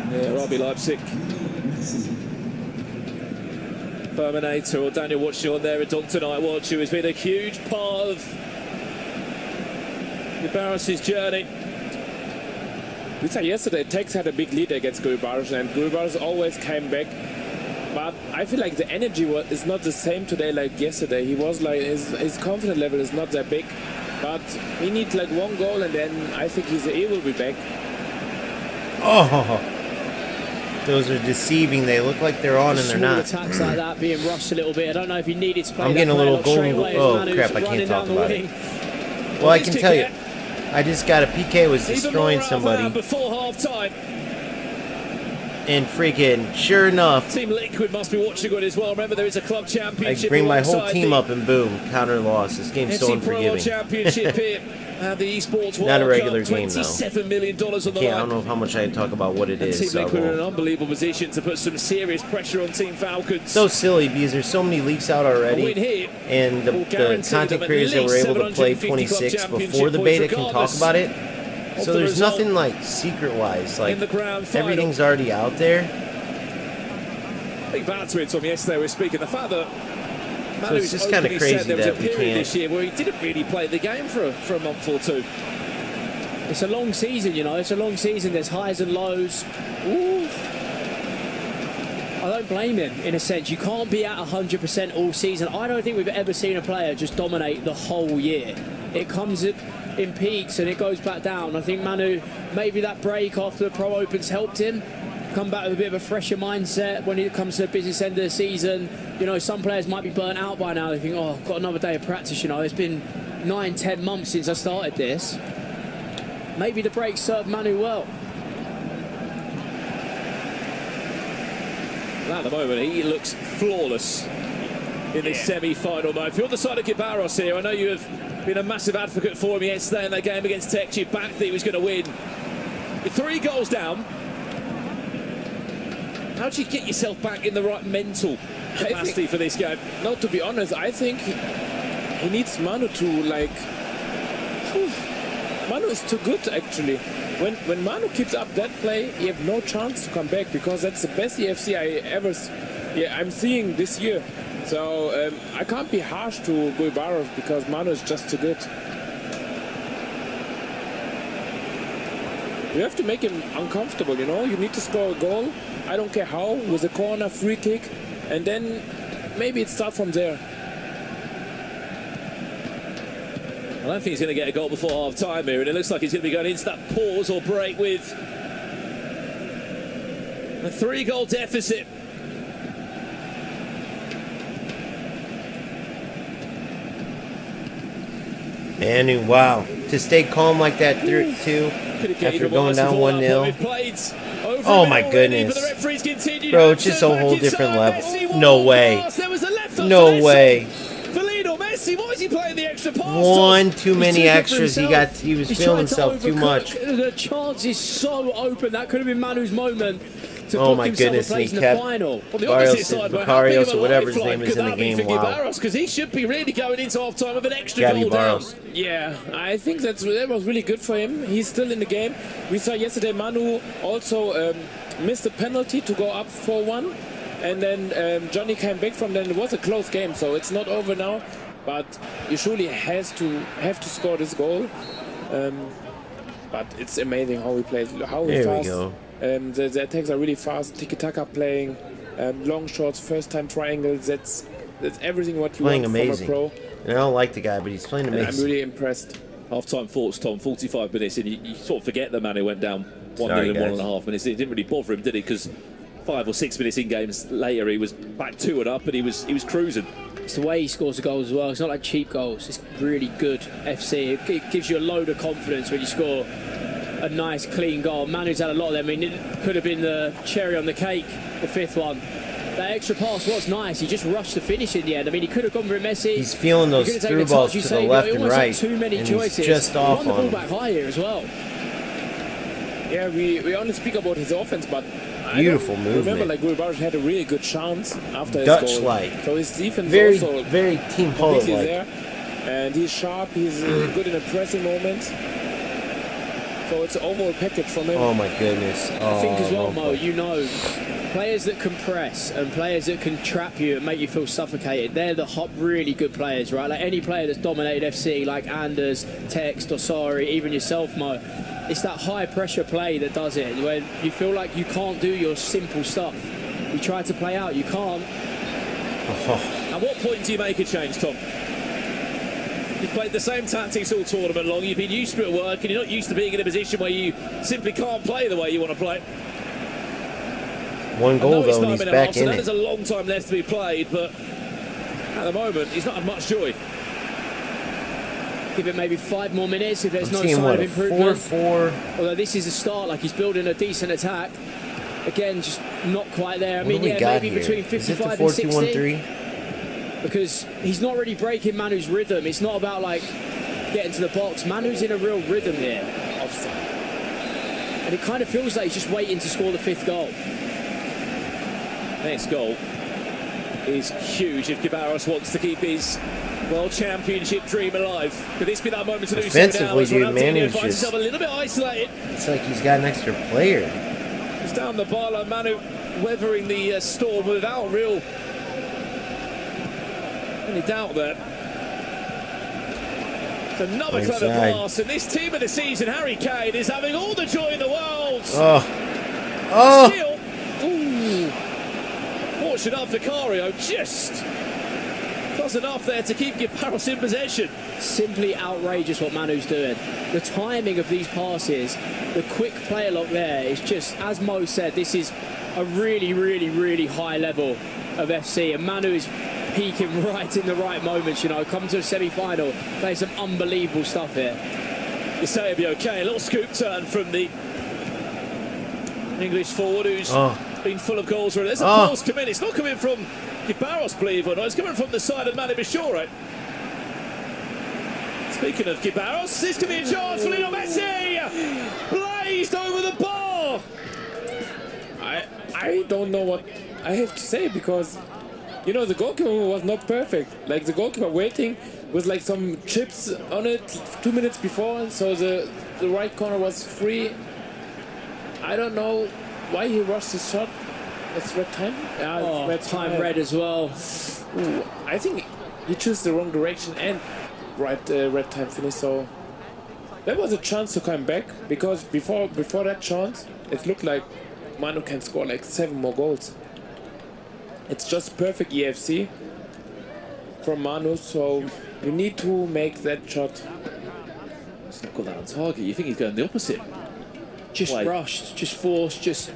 Yeah, RB Leipzig. Terminator or Daniel watching on there, a Dr. Nightwatch, who has been a huge part of Gibaros' journey. We saw yesterday Tex had a big lead against Gibaros and Gibaros always came back. But I feel like the energy is not the same today like yesterday. He was like, his confidence level is not that big. But he needs like one goal and then I think he will be back. Oh, those are deceiving. They look like they're on and they're not. Attacks like that being rushed a little bit. I don't know if he needed to play. I'm getting a little golden. Oh crap! I can't talk about it. Well, I can tell you, I just got a PK was destroying somebody. Before half time. And freaking, sure enough, Team Liquid must be watching it as well. Remember, there is a club championship. I bring my whole team up and boom, counter loss. This game's so unforgiving. Championship here. The esports Not a regular game though. $27 million on the line. I don't know how much I can talk about what it is. Team So Liquid in an unbelievable position to put some serious pressure on Team Falcons. so silly because there's so many leaks out already, and the content creators that were able to play 26 before the beta can talk about it. So there's nothing like secret-wise. Like everything's already out there. I think back to it, Tom, yesterday we were speaking. The fact that So it's just kind of crazy there was a that we period can't. this year where he didn't really play the game for a month or two. It's a long season, you know. It's a long season. There's highs and lows. Ooh. I don't blame him, in a sense. You can't be at 100% all season. I don't think we've ever seen a player just dominate the whole year. It comes in peaks and it goes back down. I think Manu, maybe that break after the Pro Opens helped him come back with a bit of a fresher mindset when it comes to the business end of the season. You know, some players might be burnt out by now. They think, oh, I've got another day of practice, you know. It's been 9-10 months since I started this. Maybe the break served Manu well. At the moment, he looks flawless in this semi-final mode. If you're on the side of Gibaros here, I know you have been a massive advocate for him yesterday in that game against Tech. You backed that he was going to win. With 3 goals down, how do you get yourself back in the right mental capacity for this game? No, to be honest, I think he needs Manu to like... Manu is too good, actually. When Manu keeps up that play, you have no chance to come back because that's the best EFC I'm seeing this year. So I can't be harsh to Gibaros because Manu is just too good. You have to make him uncomfortable, you know? You need to score a goal, I don't care how, with a corner, free kick, and then maybe it starts from there. I don't think he's going to get a goal before half-time here, and it looks like he's going to be going into that pause or break with a 3-goal deficit. And wow, to stay calm like that too, after going down 1-0. Oh my goodness. Bro, it's just a whole different level. No way. No way. Why is he playing the extra pass? One too many extras. He was feeling himself too much. The chance is so open. That could have been Manu's moment. Oh my goodness, and he kept Barrios or whatever his name is in the game. Wow. Because he should be really going into half time with an extra goal down. Yeah, I think that was really good for him. He's still in the game. We saw yesterday Manu also missed a penalty to go up 4-1. And then Johnny came back from then. It was a close game, so it's not over now. But you surely have to score this goal. But it's amazing how he plays. How he there fast. We go. The attacks are really fast. Tiki-taka playing, long shots, first-time triangles. That's everything what you playing want amazing. from a pro. And I don't like the guy, but he's playing amazing. And I'm really impressed. Half-time thoughts, Tom. 45 minutes, and you sort of forget the man who went down 1-0 in 1.5 minutes. It didn't really bother him, did it? Because 5 or 6 minutes in games later, he was back 2-up and he was cruising. It's the way he scores the goals as well. It's not like cheap goals. It's really good FC. It gives you a load of confidence when you score a nice, clean goal. Manu's had a lot of them. I mean, it could have been the cherry on the cake, the 5th one. That extra pass was nice. He just rushed the finish in the end. I mean, he could have gone for Messi. He's feeling those through balls to the left and right. Too many and choices. He's just off he won the on ball back high here as well. Yeah, we only speak about his offense, but beautiful movement. Remember, like, Rui Barros had a really good chance after his Dutch goal. like. So his defense very, also very Team Holland like. there, and he's sharp. He's good in a pressing moment. So it's an overall package from him. Oh my goodness! I think as well, Mo. You know, players that can press and players that can trap you and make you feel suffocated. They're the hot, really good players, right? Like any player that's dominated FC, like Anders, Tex, Dossari, even yourself, Mo. It's that high pressure play that does it, when you feel like you can't do your simple stuff. You try to play out, you can't. At what point do you make a change, Tom? You've played the same tactics all tournament long, you've been used to it at work, and you're not used to being in a position where you simply can't play the way you want to play. One goal though, and he's back in it. There's a long time left to be played, but at the moment, he's not had much joy. Give it maybe 5 more minutes if there's I'm no seeing, sign what, of improvement. 4-4. Although this is a start, like he's building a decent attack. Again, just not quite there. I What mean, do we yeah, got maybe here? between Is it the 55 and 60. 4-2-1-3? Because he's not really breaking Manu's rhythm. It's not about like getting to the box. Manu's in a real rhythm here. And it kind of feels like he's just waiting to score the 5th goal. Next goal is huge if Gibaros wants to keep his World Championship dream alive. Could this be that moment to do so now? Offensively, dude, Manu finds himself a little bit isolated. It's like he's got an extra player. He's down the byline, Manu weathering the storm without real any doubt there. It's another clever pass, and this team of the season, Harry Kane, is having all the joy in the world. Still, fortunate enough, Vicario just does enough there to keep Gibaros in possession. Simply outrageous what Manu's doing. The timing of these passes, the quick player lock there is just, as Mo said, this is a really, really, really high level of FC, and Manu is peaking right in the right moments, you know, coming to a semi-final, playing some unbelievable stuff here. You say it'll be okay. A little scoop turn from the English forward who's been full of goals. There's a pause come in. It's not coming from Gibaros, believe it or not. It's coming from the side of Manu Bishore. Speaking of Gibaros, this could be a chance for Lionel Messi. Blazed over the bar. I don't know what I have to say, because you know, the goalkeeper was not perfect. Like, the goalkeeper waiting with like some chips on it 2 minutes before, so the right corner was free. I don't know why he rushed his shot. It's red time? Yeah, red as well. Ooh, I think he chose the wrong direction and red time finish, so there was a chance to come back, because before that chance, it looked like Manu can score like 7 more goals. It's just perfect EFC from Manu, so you need to make that shot. He's not got that on target. You think he's going the opposite? Just rushed, just forced, just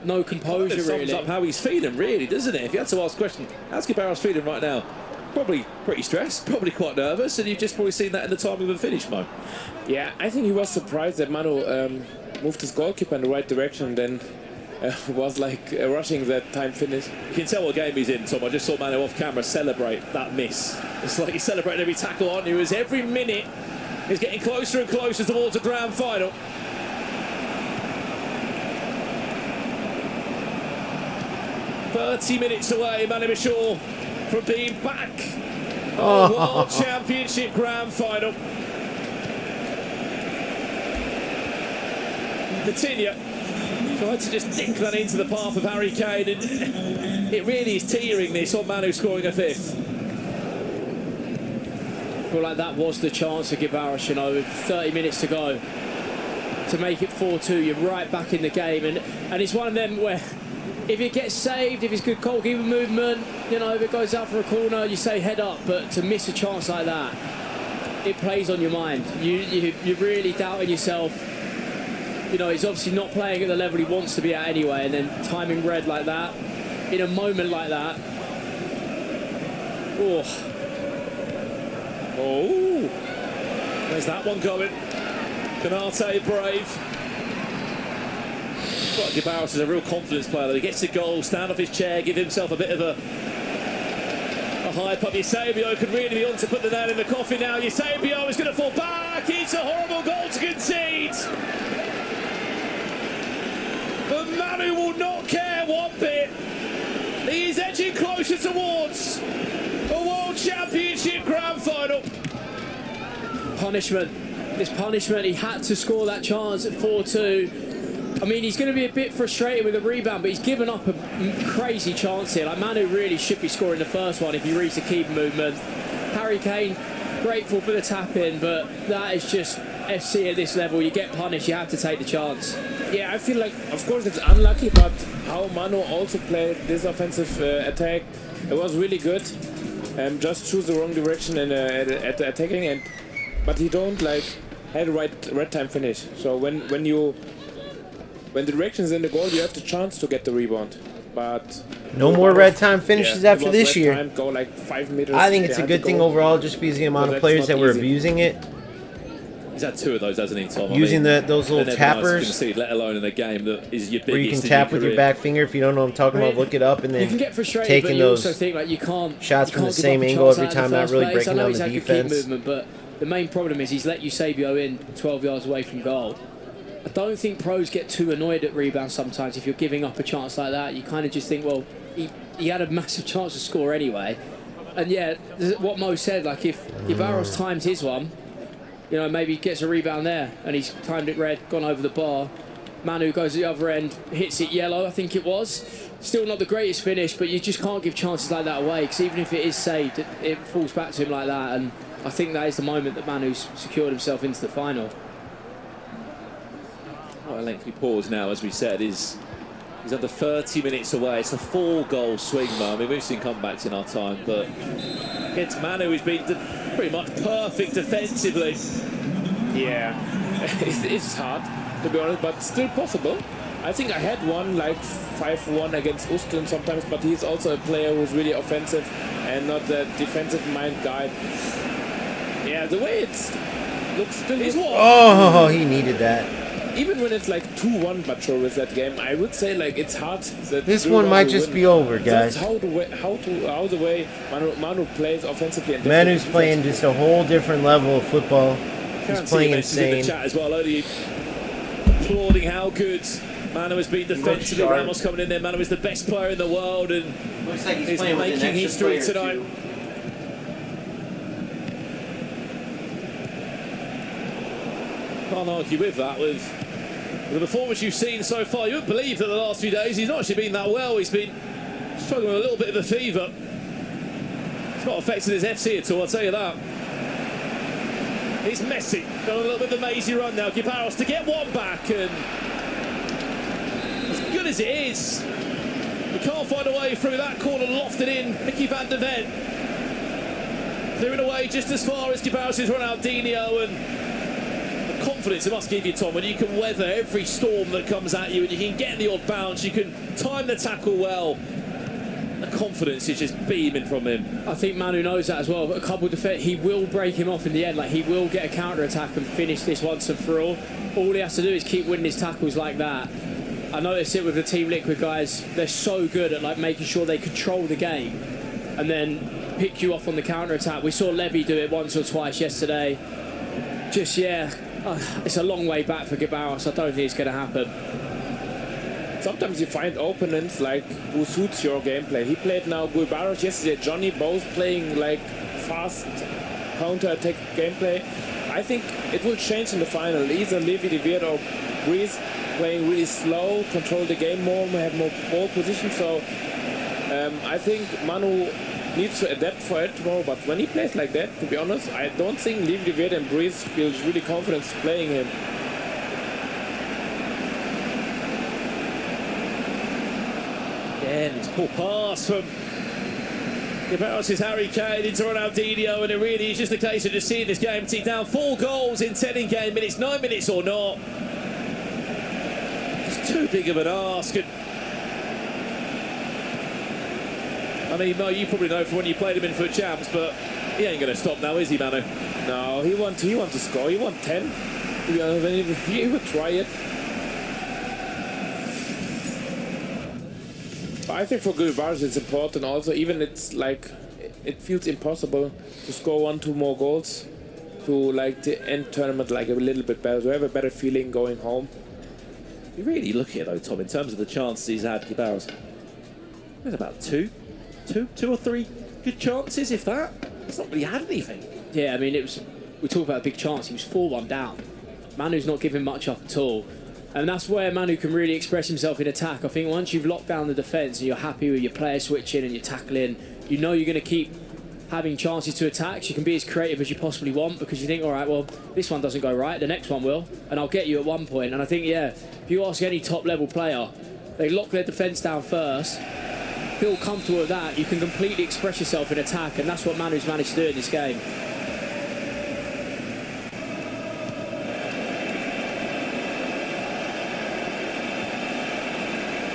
no composure, It really. sums up how he's feeling, really, doesn't it? If you had to ask a question, how's Gibaros feeling right now? Probably pretty stressed, probably quite nervous, and you've just probably seen that in the timing of the finish, Mo. Yeah, I think he was surprised that Manu moved his goalkeeper in the right direction, then was like rushing that time finish. You can tell what game he's in, Tom. I just saw Manu off camera celebrate that miss. It's like he's celebrating every tackle on you, as every minute is getting closer and closer towards a grand final. $30 away, Manu Bishore, from being back on World Championship Grand Final. Coutinho tried to just dink that into the path of Harry Kane, and it really is tearing this on Manu scoring a 5th. I feel like that was the chance to Gibaros, you know, with 30 minutes to go to make it 4-2. You're right back in the game, and it's one of them where if it gets saved, if it's good goalkeeper movement, you know, if it goes out for a corner, you say head up, but to miss a chance like that, it plays on your mind. You're really doubting yourself. you know, he's obviously not playing at the level he wants to be at anyway, and then timing red like that, in a moment like that. Oh. Oh. Where's that one going? Canate brave. Gibaros is a real confidence player. That he gets a goal, stand off his chair, give himself a bit of a hype up. Eusebio could really be on to put the nail in the coffin now. Eusebio is going to fall back. It's a horrible goal to concede. But Manu will not care one bit. He is edging closer towards a World Championship Grand Final. Punishment. This punishment, he had to score that chance at 4-2. I mean, he's going to be a bit frustrated with the rebound, but he's given up a crazy chance here. Like, Manu really should be scoring the first one if he reads the keeper movement. Harry Kane, grateful for the tap-in, but that is just FC at this level. You get punished, you have to take the chance. Yeah, I feel like, of course, it's unlucky, but how Manu also played this offensive attack, it was really good. Just choose the wrong direction at the attacking, but he don't like had a right time finish. So when the direction is in the goal, you have the chance to get the rebound. But no more red time finishes after this year. Time, go like 5 meters. I think it's a good thing overall, just because the amount of players that were abusing it. He's had 2 of those, hasn't he, Tom? Using those little tappers. Concede, let alone in a game that is your biggest. Where you can tap with your back finger. If you don't know what I'm talking about, look it up, and then you can get frustrated, taking but you those also think like you can't shots you from the can't same give up a angle chance every out time, of the not first really place. breaking I know down he's the had good defense. keep movement, but the main problem is he's let Eusebio in 12 yards away from goal. I don't think pros get too annoyed at rebounds sometimes. If you're giving up a chance like that, you kind of just think, well, he had a massive chance to score anyway. And yeah, what Mo said, like if Gibaros times his one, you know, maybe he gets a rebound there and he's timed it red, gone over the bar. Manu goes to the other end, hits it yellow, I think it was. Still not the greatest finish, but you just can't give chances like that away, because even if it is saved, it falls back to him like that. And I think that is the moment that Manu's secured himself into the final. Quite a lengthy pause now, as we said. He's under 30 minutes away. It's a 4-goal swing, man. I mean, we've seen comebacks in our time, but against Manu, who's been pretty much perfect defensively. Yeah, it's hard, to be honest, but still possible. I think I had one like 5-1 against Ustin sometimes, but he's also a player who's really offensive and not the defensive mind guy. Yeah, the way it looks still is what. Oh, he needed that. Even when it's like 2-1 mature with that game, I would say like it's hard. This one might just be over, guys. That's how the way Manu plays offensively. And Manu's playing just a whole different level of football. He's playing insane. In the chat as well, only applauding how good Manu has been defensively. Ramos coming in there. Manu is the best player in the world, and looks like he's making history tonight. Can't argue with that. With the performance you've seen so far, you wouldn't believe that the last few days he's not actually been that well. He's been struggling with a little bit of a fever. It's not affected his FC at all, I'll tell you that. It's Messi, got a little bit of a mazy run now. Gibaros to get one back, and as good as it is, he can't find a way through that corner, lofted in. Mickey van der Ven clearing away just as far as Gibaros has run out Dino, and the confidence it must give you, Tom, when you can weather every storm that comes at you and you can get the odd bounce, you can time the tackle well. The confidence is just beaming from him. I think Manu knows that as well. A couple of defense, he will break him off in the end. Like, he will get a counter attack and finish this once and for all. All he has to do is keep winning his tackles like that. I noticed it with the Team Liquid guys. They're so good at like making sure they control the game and then pick you off on the counter attack. We saw Levy do it once or twice yesterday. Just it's a long way back for Gibaros. I don't think it's going to happen. Sometimes you find opponents like who suits your gameplay. He played now Gibaros yesterday, Johnny, both playing like fast counter-attack gameplay. I think it will change in the final. Either Levi de Weert or Breeze playing really slow, control the game more, have more ball position. So I think Manu needs to adapt for it tomorrow. But when he plays like that, to be honest, I don't think Levi de Weert and Breeze feels really confident playing him. Again, it's a poor pass from Gibaros' Harry Kane into Ronaldinho, and it really is just a case of just seeing this game team down 4 goals in 10 in-game minutes, 9 minutes or not. too big of an ask. And I mean, Mo, you probably know from when you played him in for champs, but he ain't going to stop now, is he, Manu? No, he wants to score. He wants 10. He would try it. But I think for Gulbars it's important also, even it's like, it feels impossible to score 1-2 more goals to like the end tournament like a little bit better, to have a better feeling going home. You really look at it though, Tom, in terms of the chances he's had, Gulbars. There's about two or three good chances, if that. He's not really had anything. Yeah, I mean, we talk about a big chance. He was 4-1 down. Manu's not giving much up at all. And that's where Manu can really express himself in attack. I think once you've locked down the defence and you're happy with your player switching and your tackling, you know you're going to keep having chances to attack. So you can be as creative as you possibly want because you think, all right, well, this one doesn't go right, the next one will, and I'll get you at one point. And I think, yeah, if you ask any top-level player, they lock their defence down first, feel comfortable with that, you can completely express yourself in attack, and that's what Manu's managed to do in this game.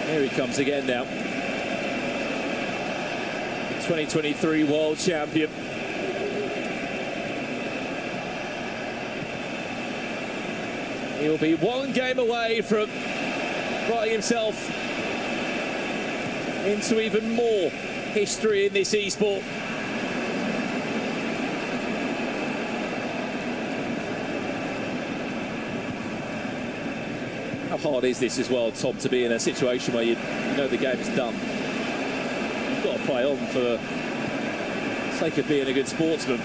Here he comes again now. 2023 world champion. He'll be one game away from writing himself into even more history in this esport. How hard is this as well, Tom, to be in a situation where you know the game's done? You've got to play on for the sake of being a good sportsman.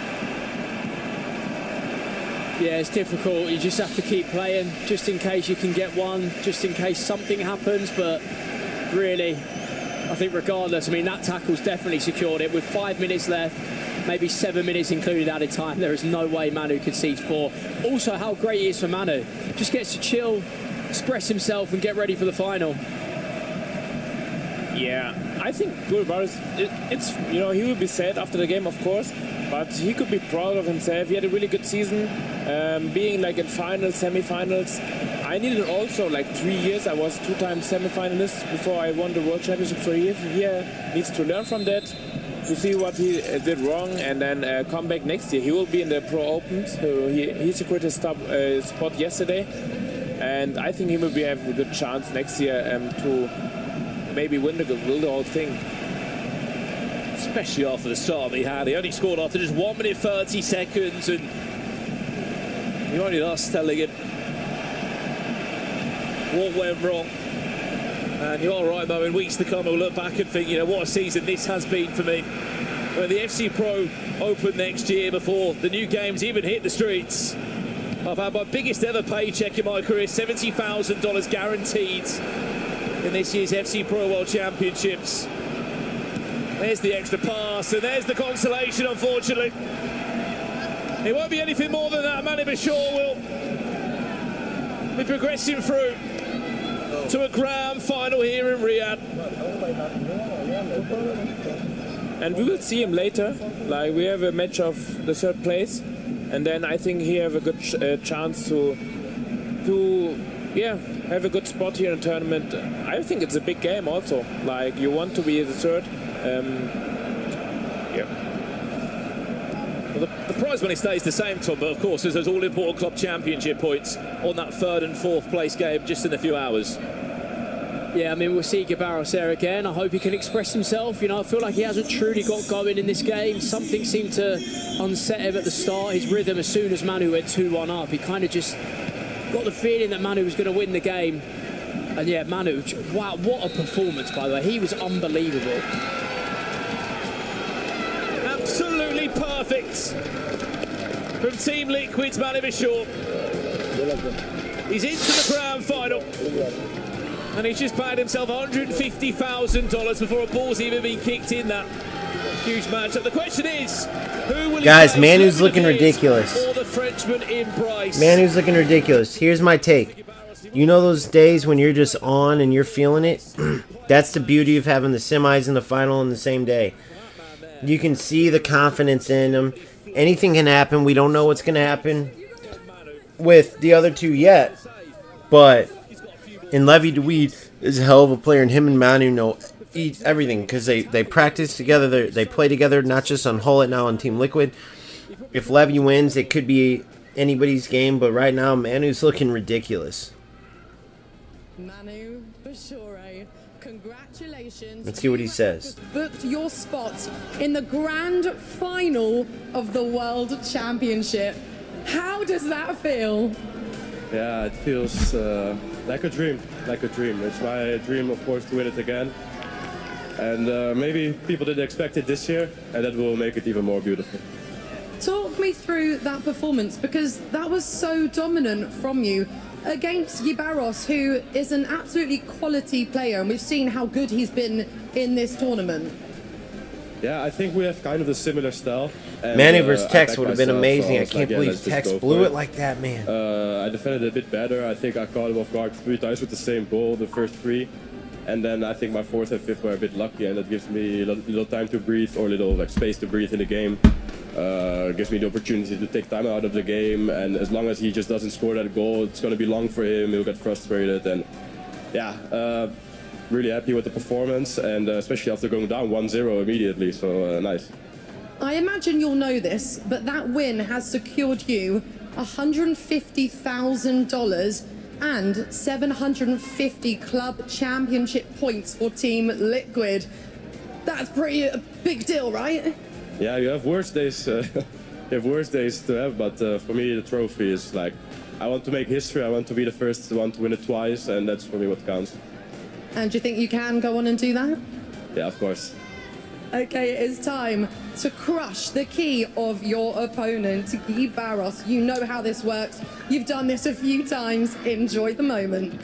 Yeah, it's difficult. You just have to keep playing, just in case you can get one, just in case something happens. But really, I think regardless, I mean, that tackle's definitely secured it. With 5 minutes left, maybe 7 minutes included added time, there is no way Manu concedes 4. Also, how great it is for Manu. Just gets to chill, express himself and get ready for the final. Yeah, I think Gulbars, it's, you know, he will be sad after the game, of course, but he could be proud of himself. He had a really good season, being like in finals, semi-finals. I needed also like 3 years. I was 2-time semi-finalist before I won the World Championship, so he needs to learn from that, to see what he did wrong, and then come back next year. He will be in the Pro Open, so he secured his spot yesterday, and I think he will have a good chance next year to maybe win the whole thing. Especially after the start that he had. He only scored after just 1 minute 30 seconds, and you only us telling him what went wrong. And you're right, Mo, in weeks to come we'll look back and think, you know, what a season this has been for me. When the FC Pro Open next year, before the new games even hit the streets, I've had my biggest ever paycheck in my career, $70,000 guaranteed in this year's FC Pro World Championships. There's the extra pass, and there's the consolation, unfortunately. It won't be anything more than that. Manu Bashir will be progressing through to a grand final here in Riyadh. And we will see him later. Like, we have a match of the third place, and then I think he have a good chance to have a good spot here in the tournament. I think it's a big game also. Like, you want to be the third. Well, the prize money stays the same, Tom, but of course there's those all-important club championship points on that third and fourth place game just in a few hours. Yeah, I mean, we'll see Gulbars there again. I hope he can express himself. You know, I feel like he hasn't truly got going in this game. Something seemed to unset him at the start. His rhythm, as soon as Manu went 2-1 up, he kind of just got the feeling that Manu was going to win the game. And yeah, Manu, wow, what a performance, by the way. He was unbelievable. Absolutely perfect from Team Liquid's Manu Bashir. He's into the grand final, and he's just paid himself $150,000 before a ball's even been kicked in that huge matchup. The question is, who will guys, Manu's looking ridiculous. Or the Frenchman in Bryce? Manu's looking ridiculous. Here's my take. You know those days when you're just on and you're feeling it? That's the beauty of having the semis and the final on the same day. You can see the confidence in them. Anything can happen. We don't know what's going to happen with the other two yet. But And Levy DeWeed is a hell of a player, and him and Manu know everything because they practice together. They play together, not just on Hullet, now on Team Liquid. If Levy wins, it could be anybody's game, but right now Manu's looking ridiculous. Manu Bashore, congratulations. Let's see what he says. Booked your spot in the grand final of the World Championship. How does that feel? Yeah, it feels like a dream, like a dream. It's my dream, of course, to win it again. And maybe people didn't expect it this year, and that will make it even more beautiful. Talk me through that performance, because that was so dominant from you against Gibaros, who is an absolutely quality player, and we've seen how good he's been in this tournament. Yeah, I think we have kind of a similar style. And, Manu versus Tex would have been myself, amazing. so I can't believe Tex blew it like that, man. I defended a bit better. I think I caught him off guard 3 times with the same goal, the first 3. And then I think my 4th and 5th were a bit lucky, and that gives me a little time to breathe, or a little like space to breathe in the game. Gives me the opportunity to take time out of the game, and as long as he just doesn't score that goal, it's going to be long for him. He'll get frustrated, and yeah, really happy with the performance, and especially after going down 1-0 immediately, so nice. I imagine you'll know this, but that win has secured you $150,000 and 750 club championship points for Team Liquid. That's pretty a big deal, right? Yeah, you have worse days. You have worse days to have, but for me, the trophy is like, I want to make history. I want to be the first one to win it twice, and that's for me what counts. And do you think you can go on and do that? Yeah, of course. Okay, it is time to crush the key of your opponent, Guy Barros. You know how this works. You've done this a few times. Enjoy the moment.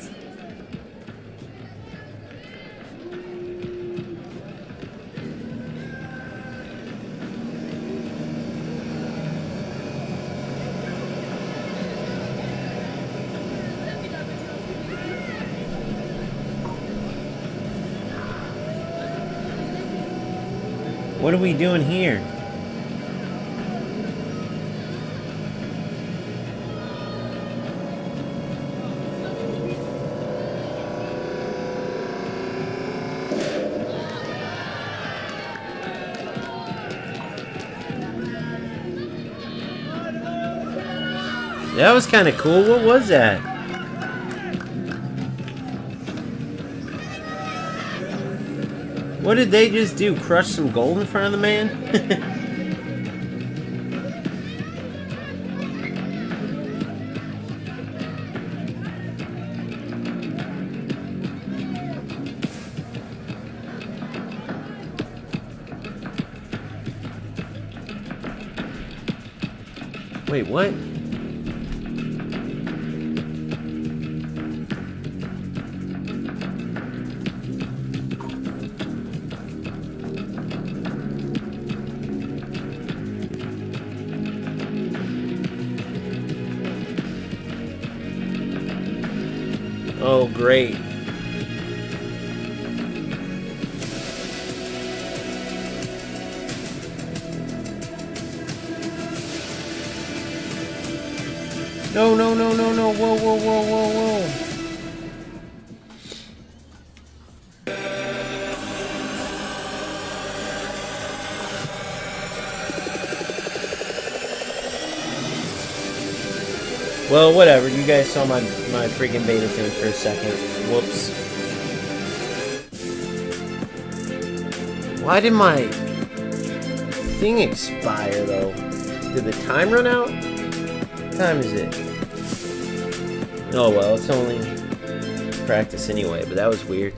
What are we doing here? That was kind of cool. What was that? What did they just do? Crush some gold in front of the man? Wait, what? Oh, great. No, no, no, no, no. Whoa, whoa, whoa, whoa, whoa. Well, whatever. You guys saw my freaking beta thing for a second. Whoops. Why did my thing expire, though? Did the time run out? What time is it? Oh, well, it's only practice anyway, but that was weird.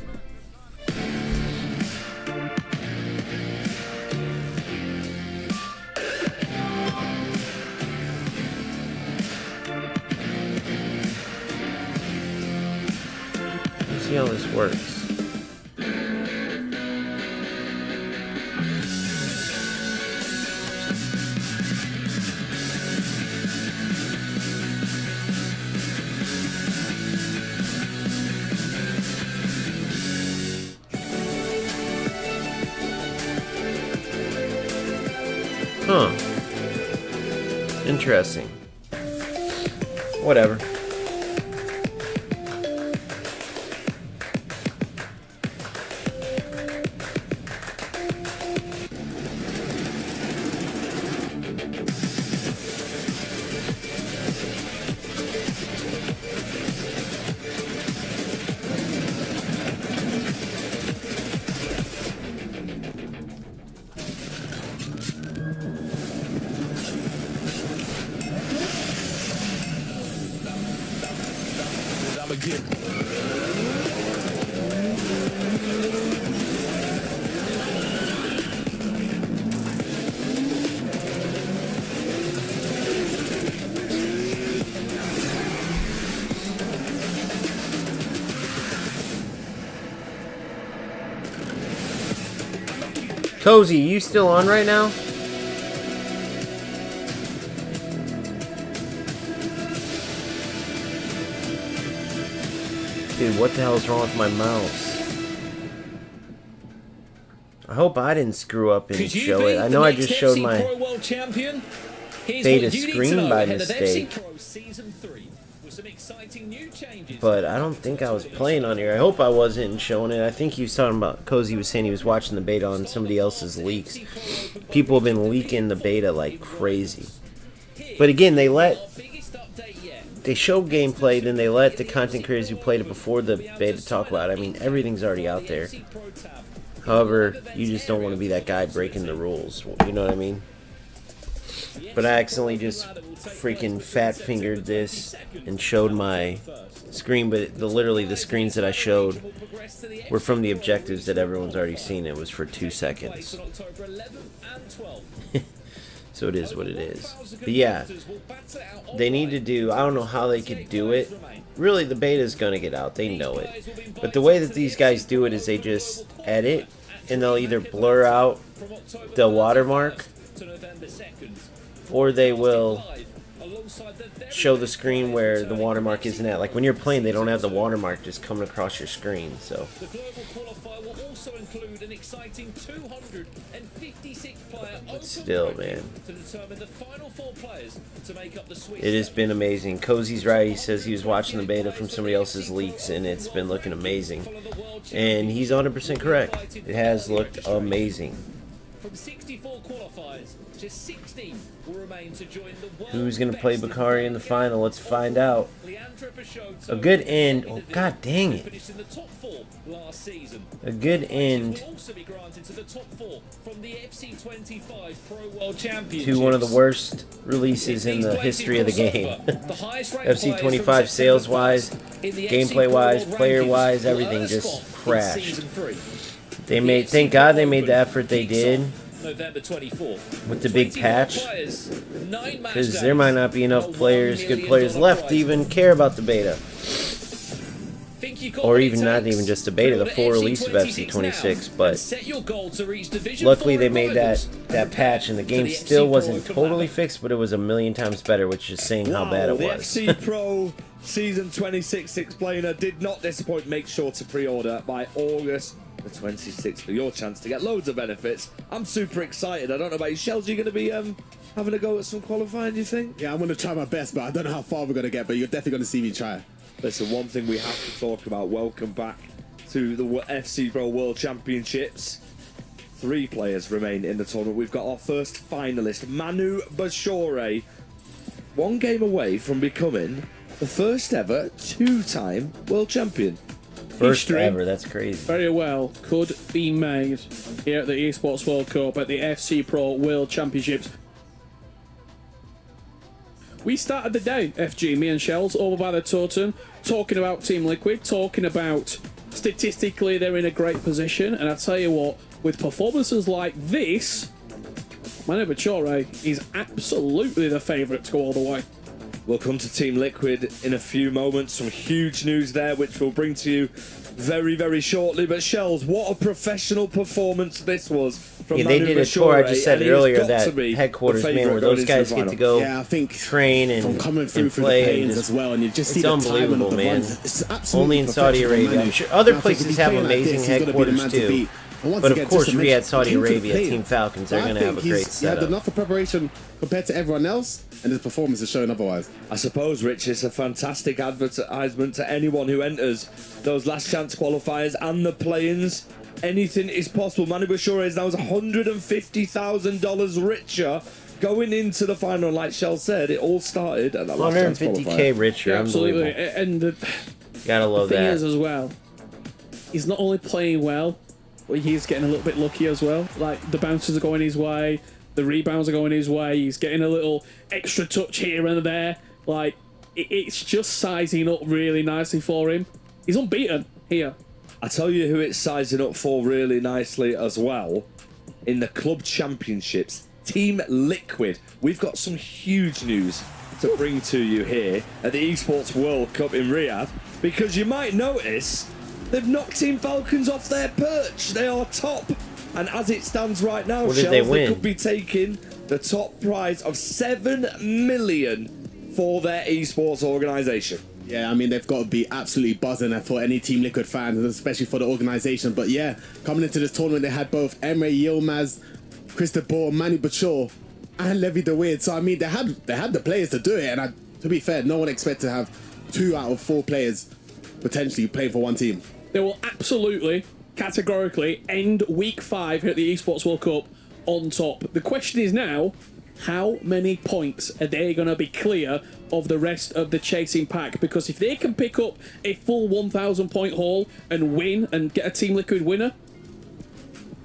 See how this works. Huh. Interesting. time again. Cozy, you still on right now? Dude, what the hell is wrong with my mouse? I hope I didn't screw up and show it. I know I just showed my beta screen by mistake. But I don't think I was playing on here. I hope I wasn't showing it. I think he was talking about, Cozy was saying he was watching the beta on somebody else's leaks. People have been leaking the beta like crazy. But again, they show gameplay, then they let the content creators who played it before the beta talk about it. I mean, everything's already out there. However, you just don't want to be that guy breaking the rules. You know what I mean? But I accidentally just freaking fat-fingered this and showed my screen, but literally the screens that I showed were from the objectives that everyone's already seen. It was for 2 seconds. So it is what it is. But yeah, they need to do, I don't know how they could do it. Really, the beta is going to get out. They know it. But the way that these guys do it is they just edit, and they'll either blur out the watermark, or they will show the screen where the watermark isn't at. Like when you're playing, they don't have the watermark just coming across your screen. So but still, man, it has been amazing. Cozy's right. He says he was watching the beta from somebody else's leaks, and it's been looking amazing. And he's 100% correct. It has looked amazing. From 64 qualifiers, just 16 will remain to join the world. Who's going to play Bakari in the final? Let's find out. A good end. Oh, god dang it. A good end to one of the worst releases in the history of the game. FC25 sales-wise, gameplay-wise, player-wise, everything just crashed. They made, thank God they made the effort they did with the big patch, because there might not be enough players, good players left to even care about the beta, or even not even just the beta, the full release of FC26. But luckily they made that patch, and the game still wasn't totally fixed, but it was a million times better, which is saying how bad it was. The FC Pro Season 26 explainer did not disappoint. Make sure to pre-order by August the 26th for your chance to get loads of benefits. I'm super excited. I don't know about you, Shells. You're going to be having a go at some qualifying, do you think? Yeah, I'm going to try my best, but I don't know how far we're going to get, but you're definitely going to see me try. Listen, one thing we have to talk about. Welcome back to the FC Pro World Championships. 3 players remain in the tournament. We've got our first finalist, Manu Bashore, 1 game away from becoming the first ever 2-time world champion. First ever, that's crazy. Very well could be made here at the Esports World Cup at the FC Pro World Championships. We started the day, FG, me and Shells, over by the totem, talking about Team Liquid, talking about statistically they're in a great position, and I tell you what, with performances like this, Manu Bashore is absolutely the favourite to go all the way. We'll come to Team Liquid in a few moments. Some huge news there, which we'll bring to you very, very shortly. But Shells, what a professional performance this was from yeah, Manu they did a Bashore, tour. I just said earlier that to headquarters, man, where those guys get to go train and, from coming through and through play. the pains as well, and you just see it's the unbelievable, timing of the man. runs. It's absolutely Only in Saudi Arabia. I'm sure other places have amazing headquarters too. But of course, Riyadh, Saudi Arabia, Team Falcons, they're going to have a great setup. He had enough of preparation compared to everyone else, and his performance is showing otherwise. I suppose, Rich, it's a fantastic advertisement to anyone who enters those last chance qualifiers and the play-ins. Anything is possible. Manu Bashore is now $150,000 richer going into the final. Like Shell said, it all started at that last chance qualifier. 150K richer, Yeah, absolutely. unbelievable. And gotta love the thing that. is as well, he's not only playing well, but he's getting a little bit lucky as well. Like the bounces are going his way, the rebounds are going his way. He's getting a little extra touch here and there. Like it's just sizing up really nicely for him. He's unbeaten here. I tell you who it's sizing up for really nicely as well. In the club championships, Team Liquid. We've got some huge news to bring to you here at the Esports World Cup in Riyadh, because you might notice they've knocked Team Falcons off their perch. They are top, and as it stands right now, What did Shells, they they win? could be taking the top prize of 7 million for their esports organisation. Yeah, I mean, they've got to be absolutely buzzing for any Team Liquid fans, and especially for the organisation. But yeah, coming into this tournament, they had both Emre Yilmaz, Christopher, Manny Bachor, and Levi De Weird. So, I mean, they had the players to do it. And to be fair, no one expected to have 2 out of 4 players potentially playing for one team. They will absolutely, categorically end week 5 here at the Esports World Cup on top. The question is now, how many points are they going to be clear of the rest of the chasing pack? Because if they can pick up a full 1,000 point haul and win and get a Team Liquid winner,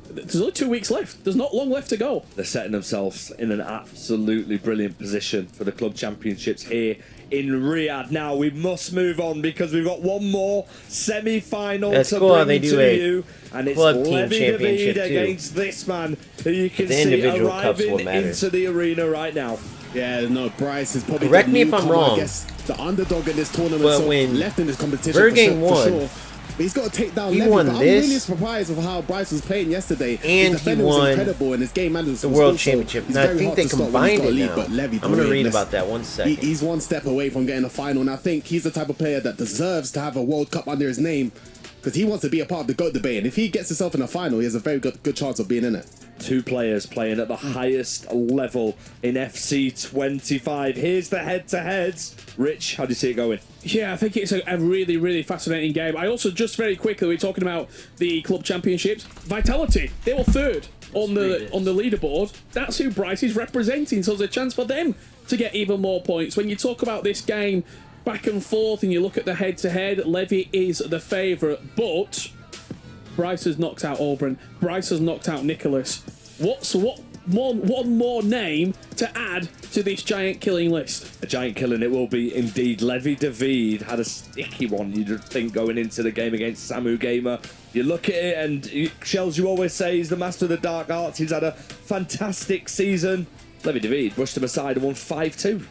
there's only 2 weeks left. There's not long left to go. They're setting themselves in an absolutely brilliant position for the club championships here in Riyadh. Now we must move on because we've got one more semi-final That's to cool how bring they do to a you, and it's club team Levi championship David too. against this man who you can The see individual cups will arriving matter. into the arena right now. Yeah, no, Bryce is probably Correct the me if I'm newcomer, wrong. I guess, the underdog in this tournament, But so when left in this competition Bergen for won, sure. But he's got to take down he Levi. won But I'm this, really surprised with how Bryce was playing yesterday. and his he defending was won incredible, and his game management the was World also- Championship. he's And I very think hard they to stop when he's combined got a it lead, now. but Levi I'm going to Doreen, read let's- about that one second. He's one step away from getting a final, and I think he's the type of player that deserves to have a World Cup under his name, because he wants to be a part of the GOAT debate. And if he gets himself in a final, he has a very good chance of being in it. 2 players playing at the highest level in FC25. Here's the head-to-heads. Rich, how do you see it going? Yeah, I think it's a really, really fascinating game. I also, just very quickly, we're talking about the club championships. Vitality, they were 3rd on the leaderboard. That's who Bryce is representing, so there's a chance for them to get even more points. When you talk about this game back and forth and you look at the head-to-head, Levi is the favourite, but Bryce has knocked out Auburn. Bryce has knocked out Nicholas. One more name to add to this giant killing list? A giant killing it will be indeed. Levi David had a sticky one, you'd think, going into the game against Samu Gamer. You look at it, and Shells, you always say he's the master of the dark arts. He's had a fantastic season. Levi David brushed him aside and won 5-2.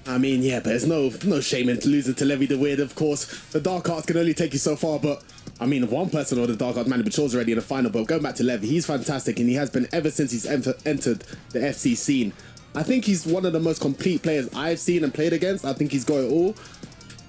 I mean, yeah, but there's no shame in losing to Levi De Weird. Of course, the dark arts can only take you so far, but I mean, one person or the dark arts, Manny Bachor's already in the final. But going back to Levi, he's fantastic, and he has been ever since he's entered the FC scene. I think he's one of the most complete players I've seen and played against. I think he's got it all,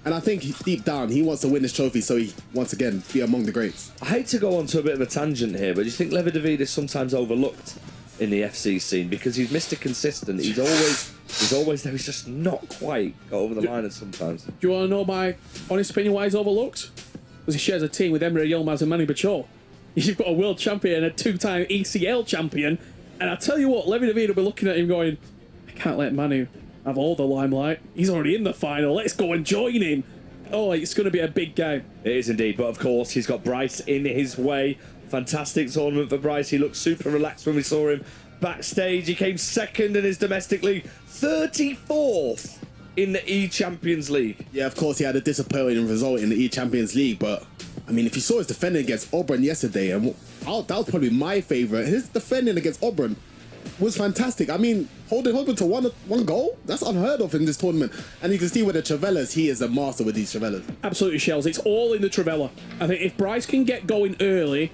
and I think deep down he wants to win this trophy, so he once again be among the greats. I hate to go on to a bit of a tangent here, but do you think Levi David is sometimes overlooked in the FC scene because he's Mr. Consistent? He's always there. He's just not quite got over the line sometimes. Do you want to know my honest opinion why he's overlooked? Because he shares a team with Emre Yilmaz and Manny Bachor. You've got a world champion, a 2-time ECL champion, and I tell you what, Levi David will be looking at him going, I can't let Manu have all the limelight. He's already in the final. Let's go and join him. Oh, it's going to be a big game. It is indeed, but of course he's got Bryce in his way. Fantastic tournament for Bryce. He looked super relaxed when we saw him backstage. He came 2nd in his domestic league, 34th in the E-Champions League. Yeah, of course he had a disappointing result in the E-Champions League, but I mean, if you saw his defending against Auburn yesterday, and that was probably my favourite. His defending against Auburn was fantastic. I mean, holding to one goal, that's unheard of in this tournament. And you can see with the Travellas, he is a master with these Travellas. Absolutely, Shells. It's all in the Travella. I think if Bryce can get going early,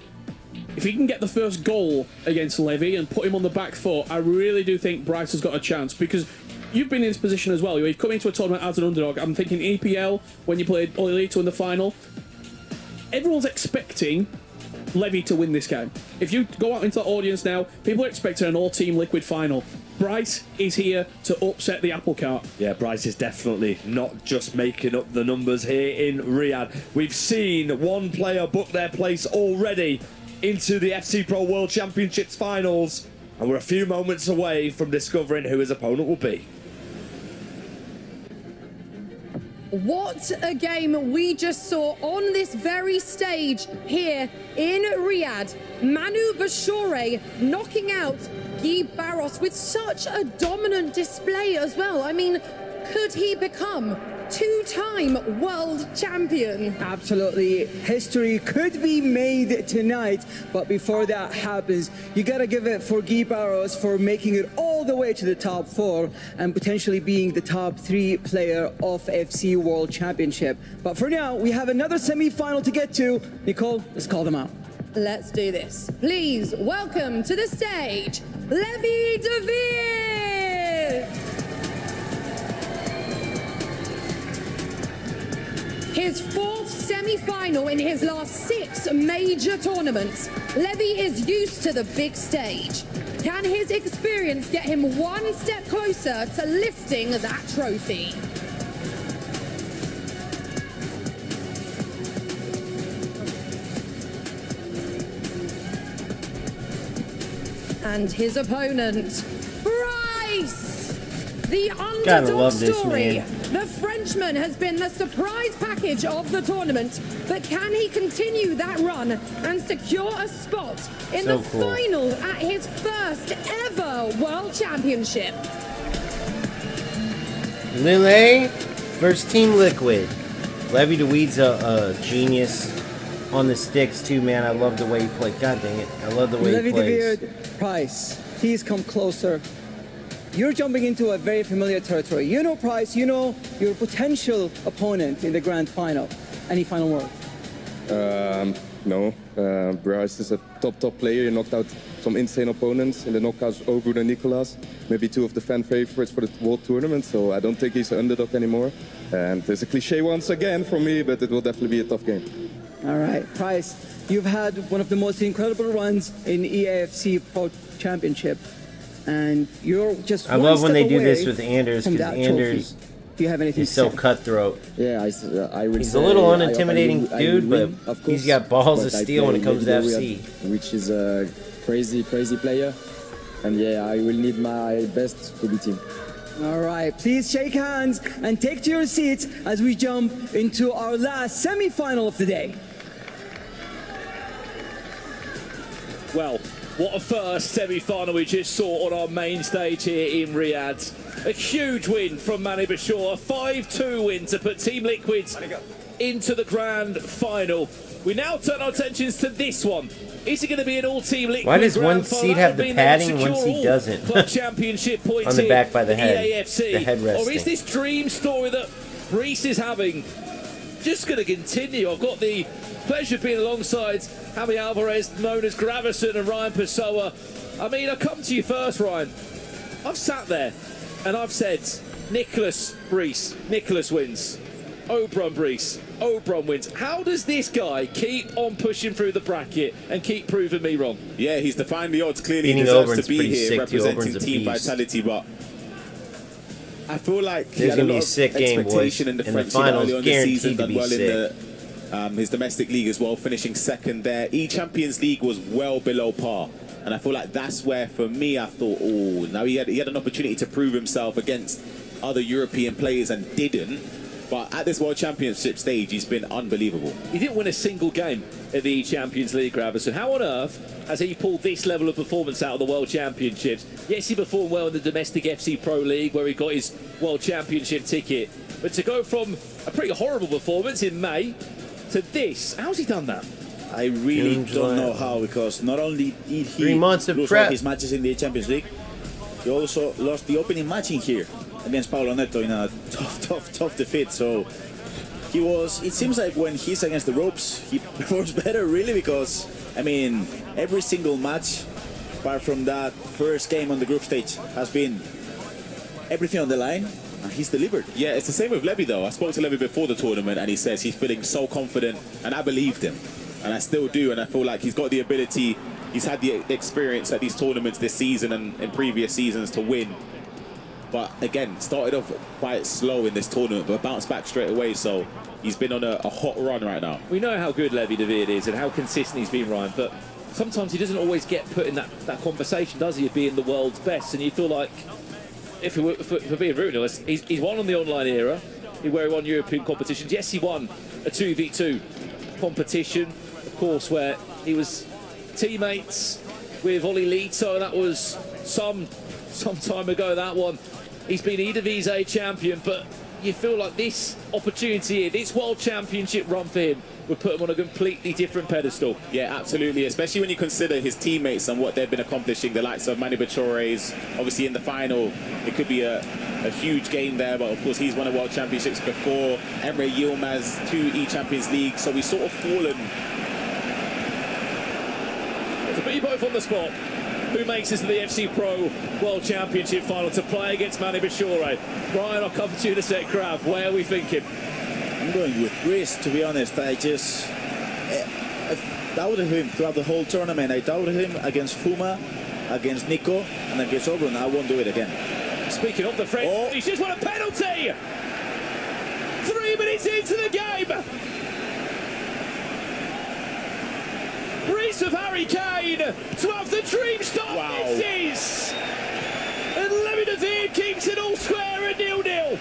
if he can get the first goal against Levi and put him on the back foot, I really do think Bryce has got a chance, because you've been in this position as well. You've come into a tournament as an underdog. I'm thinking EPL, when you played Olelito in the final. Everyone's expecting Levi to win this game. If you go out into the audience now, people are expecting an all-team Liquid final. Bryce is here to upset the apple cart. Yeah, Bryce is definitely not just making up the numbers here in Riyadh. We've seen one player book their place already into the FC Pro World Championships finals, and we're a few moments away from discovering who his opponent will be. What a game we just saw on this very stage here in Riyadh. Manu Bachore knocking out Guy Barros with such a dominant display as well. I mean, could he become two-time world champion? Absolutely. History could be made tonight, but before that happens, you gotta give it for Guy Barros for making it all the way to the top 4 and potentially being the top 3 player of FC World Championship. But for now, we have another semi-final to get to. Nicole, let's call them out. Let's do this. Please welcome to the stage, Levi de Beer. His 4th semi-final in his last 6 major tournaments. Levi is used to the big stage. Can his experience get him one step closer to lifting that trophy? And his opponent, Bryce! The underdog story. The Frenchman has been the surprise package of the tournament, but can he continue that run and secure a spot in the final at his first ever World Championship? Lille versus Team Liquid. Levi de Weed's a genius on the sticks too, man. I love the way he plays. God dang it. I love the way he plays. Levi de Beer, Price, please come closer. You're jumping into a very familiar territory. You know Price, you know your potential opponent in the grand final. Any final word? No. Bryce is a top player. He knocked out some insane opponents in the knockouts, Ogun and Nicolas. Maybe 2 of the fan favorites for the World Tournament, so I don't think he's an underdog anymore. And there's a cliche once again from me, but it will definitely be a tough game. All right, Price, you've had one of the most incredible runs in EAFC Pro Championship. And you're just I love when they do this with Anders, because Anders Do you have anything is so cutthroat. Yeah, I would He's say a little unintimidating I dude, win, but of course, he's got balls of but I steel when it play comes to Levi, FC. which is a crazy player. And yeah, I will need my best to beat him. All right, please shake hands and take to your seats as we jump into our last semi-final of the day. Well, what a first semi-final we just saw on our main stage here in Riyadh. A huge win from Manu Bashir, a 5-2 win to put Team Liquid into the grand final. We now turn our attentions to this one. Is it going to be an all-team Liquid? Why does one grand final? seat have the padding and one seat doesn't? Club championship points On the back by the head, EAFC. the headrest Or is this dream story that Reese is having just going to continue? I've got the pleasure of being alongside Javi Alvarez, known as Gravison, and Ryan Pessoa. I mean, I'll come to you first, Ryan. I've sat there and I've said, Nicholas Reese, Nicholas wins. Oberon Brees, Oberon wins. How does this guy keep on pushing through the bracket and keep proving me wrong? Yeah, he's defying the odds. Clearly, he Beating deserves Oberon's to be pretty here sick, representing Oberon's a Team beast. Vitality, but I feel like he There's had a gonna be lot a of sick game, boys. expectation in the And French the league finals early on the season, guaranteed to done be well sick. in his domestic league as well, finishing second there. E-Champions League was well below par. And I feel like that's where, for me, I thought, oh, now he had an opportunity to prove himself against other European players and didn't. But at this World Championship stage, he's been unbelievable. He didn't win a single game at the Champions League, Gravison. How on earth has he pulled this level of performance out of the World Championships? Yes, he performed well in the domestic FC Pro League, where he got his World Championship ticket. But to go from a pretty horrible performance in May to this, how's he done that? I really don't know how, because not only did he 3 months of lose prep. all his matches in the Champions League, he also lost the opening match in here against Paulo Neto in a tough defeat. So he was, it seems like when he's against the ropes, he performs better, really, because, I mean, every single match, apart from that first game on the group stage, has been everything on the line, and he's delivered. Yeah, it's the same with Levy, though. I spoke to Levy before the tournament, and he says he's feeling so confident, and I believed him. And I still do, and I feel like he's got the ability, he's had the experience at these tournaments this season and in previous seasons to win. But again, started off quite slow in this tournament, but bounced back straight away, so he's been on a hot run right now. We know how good Levi de Beer is and how consistent he's been, Ryan, but sometimes he doesn't always get put in that conversation, does he, of being the world's best? And you feel like, if we're being brutally honest, he's won on the online era, where he won European competitions. Yes, he won a 2v2 competition, of course, where he was teammates with Oli Lito. That was some time ago, that one. He's been Eredivisie champion, but you feel like this opportunity here, this World Championship run for him, would put him on a completely different pedestal. Yeah, absolutely, especially when you consider his teammates and what they've been accomplishing, the likes of Manu Bachore's. Obviously in the final, it could be a huge game there, but of course he's won a World Championships before. Emre Yilmaz, 2 E-Champions League, so we've sort of fallen. To put you both on the spot, who makes this to the FC Pro World Championship final to play against Manu Bachore? Brian, I'll come to you in a sec. Grav, where are we thinking? I'm going with Brice, to be honest. I doubted him throughout the whole tournament. I doubted him against Fuma, against Nico, and against Obrun. I won't do it again. Speaking of the French, he's just won a penalty! 3 minutes into the game! Brice of Harry Kane to have the dream stop. Wow. Misses! And Levy de Veer keeps it all square at 0-0.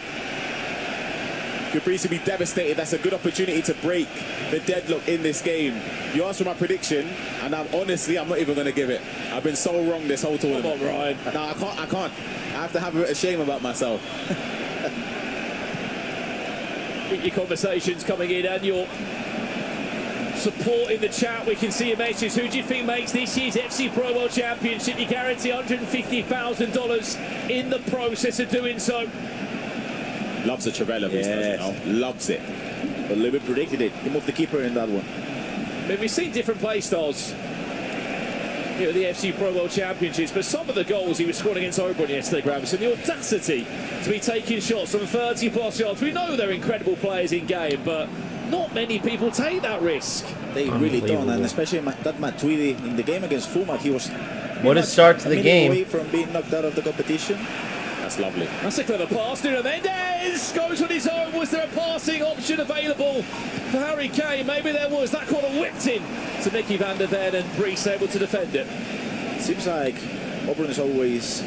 Could Brice be devastated? That's a good opportunity to break the deadlock in this game. You asked for my prediction, and I'm not even going to give it. I've been so wrong this whole tournament. Come on, Ryan. No, I can't. I have to have a bit of shame about myself. Keep your conversations coming in and your support in the chat. We can see your messages. Who do you think makes this year's FC Pro World Championship? You guarantee $150,000 in the process of doing so. Loves the Trivela, Yes. Loves it. But Levy predicted it. He moved the keeper in that one. I mean, we've seen different play styles here at the FC Pro World Championships, but some of the goals he was scoring against Obrun yesterday, Gravis, and the audacity to be taking shots from 30+ yards. We know they're incredible players in game, but not many people take that risk. They really don't, and especially that Matuidi in the game against Fuma, he was What a start to the game. away from being knocked out of the competition. That's lovely. That's a clever pass. Nuno Mendes goes on his own. Was there a passing option available for Harry Kane? Maybe there was. That corner whipped in to Mickey van der Ven, and Brice able to defend it. It seems like Obrun is always,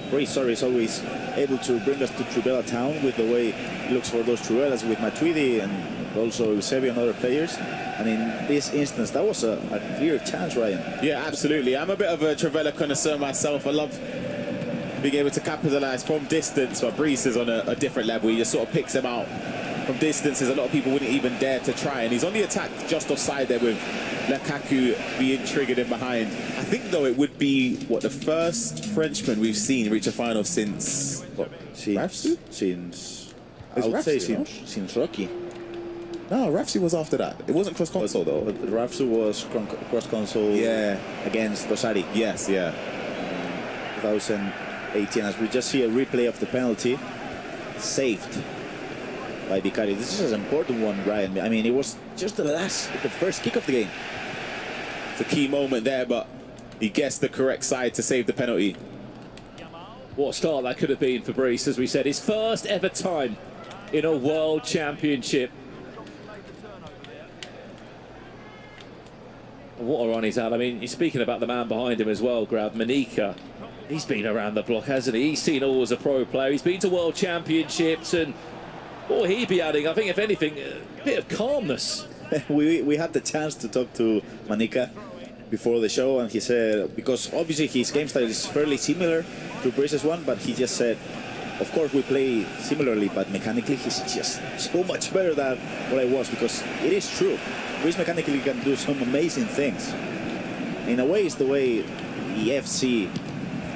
Brice, is always able to bring us to Trivela town with the way he looks for those Trivelas with Matuidi and also Eusebio and other players. And in this instance, that was a clear chance, Ryan. Yeah, absolutely. I'm a bit of a Trivela connoisseur myself. I love being able to capitalise from distance, but Brice is on a different level. He just sort of picks them out from distances a lot of people wouldn't even dare to try, and he's on the attack just offside there with Lukaku being triggered in behind. I think though it would be the first Frenchman we've seen reach a final since since Rocky. No, Rafsu was after that. It wasn't cross console though. But Rafsu was cross console. Yeah, against Rosari. Yes, yeah. 2018, as we just see a replay of the penalty saved by Vicari. This is an important one, Ryan. I mean, it was just the first kick of the game. It's a key moment there, but he guessed the correct side to save the penalty. What a start that could have been for Brice, as we said. His first ever time in a World Championship. What a run he's had. I mean, you're speaking about the man behind him as well, Grab, Manika. He's been around the block, hasn't he? He's seen all as a pro player. He's been to World Championships, and what will he be adding? I think, if anything, a bit of calmness. we had the chance to talk to Manika before the show, and he said, because obviously his game style is fairly similar to Brice's one, but he just said, of course we play similarly, but mechanically he's just so much better than what I was, because it is true. Brice mechanically can do some amazing things. In a way, it's the way the FC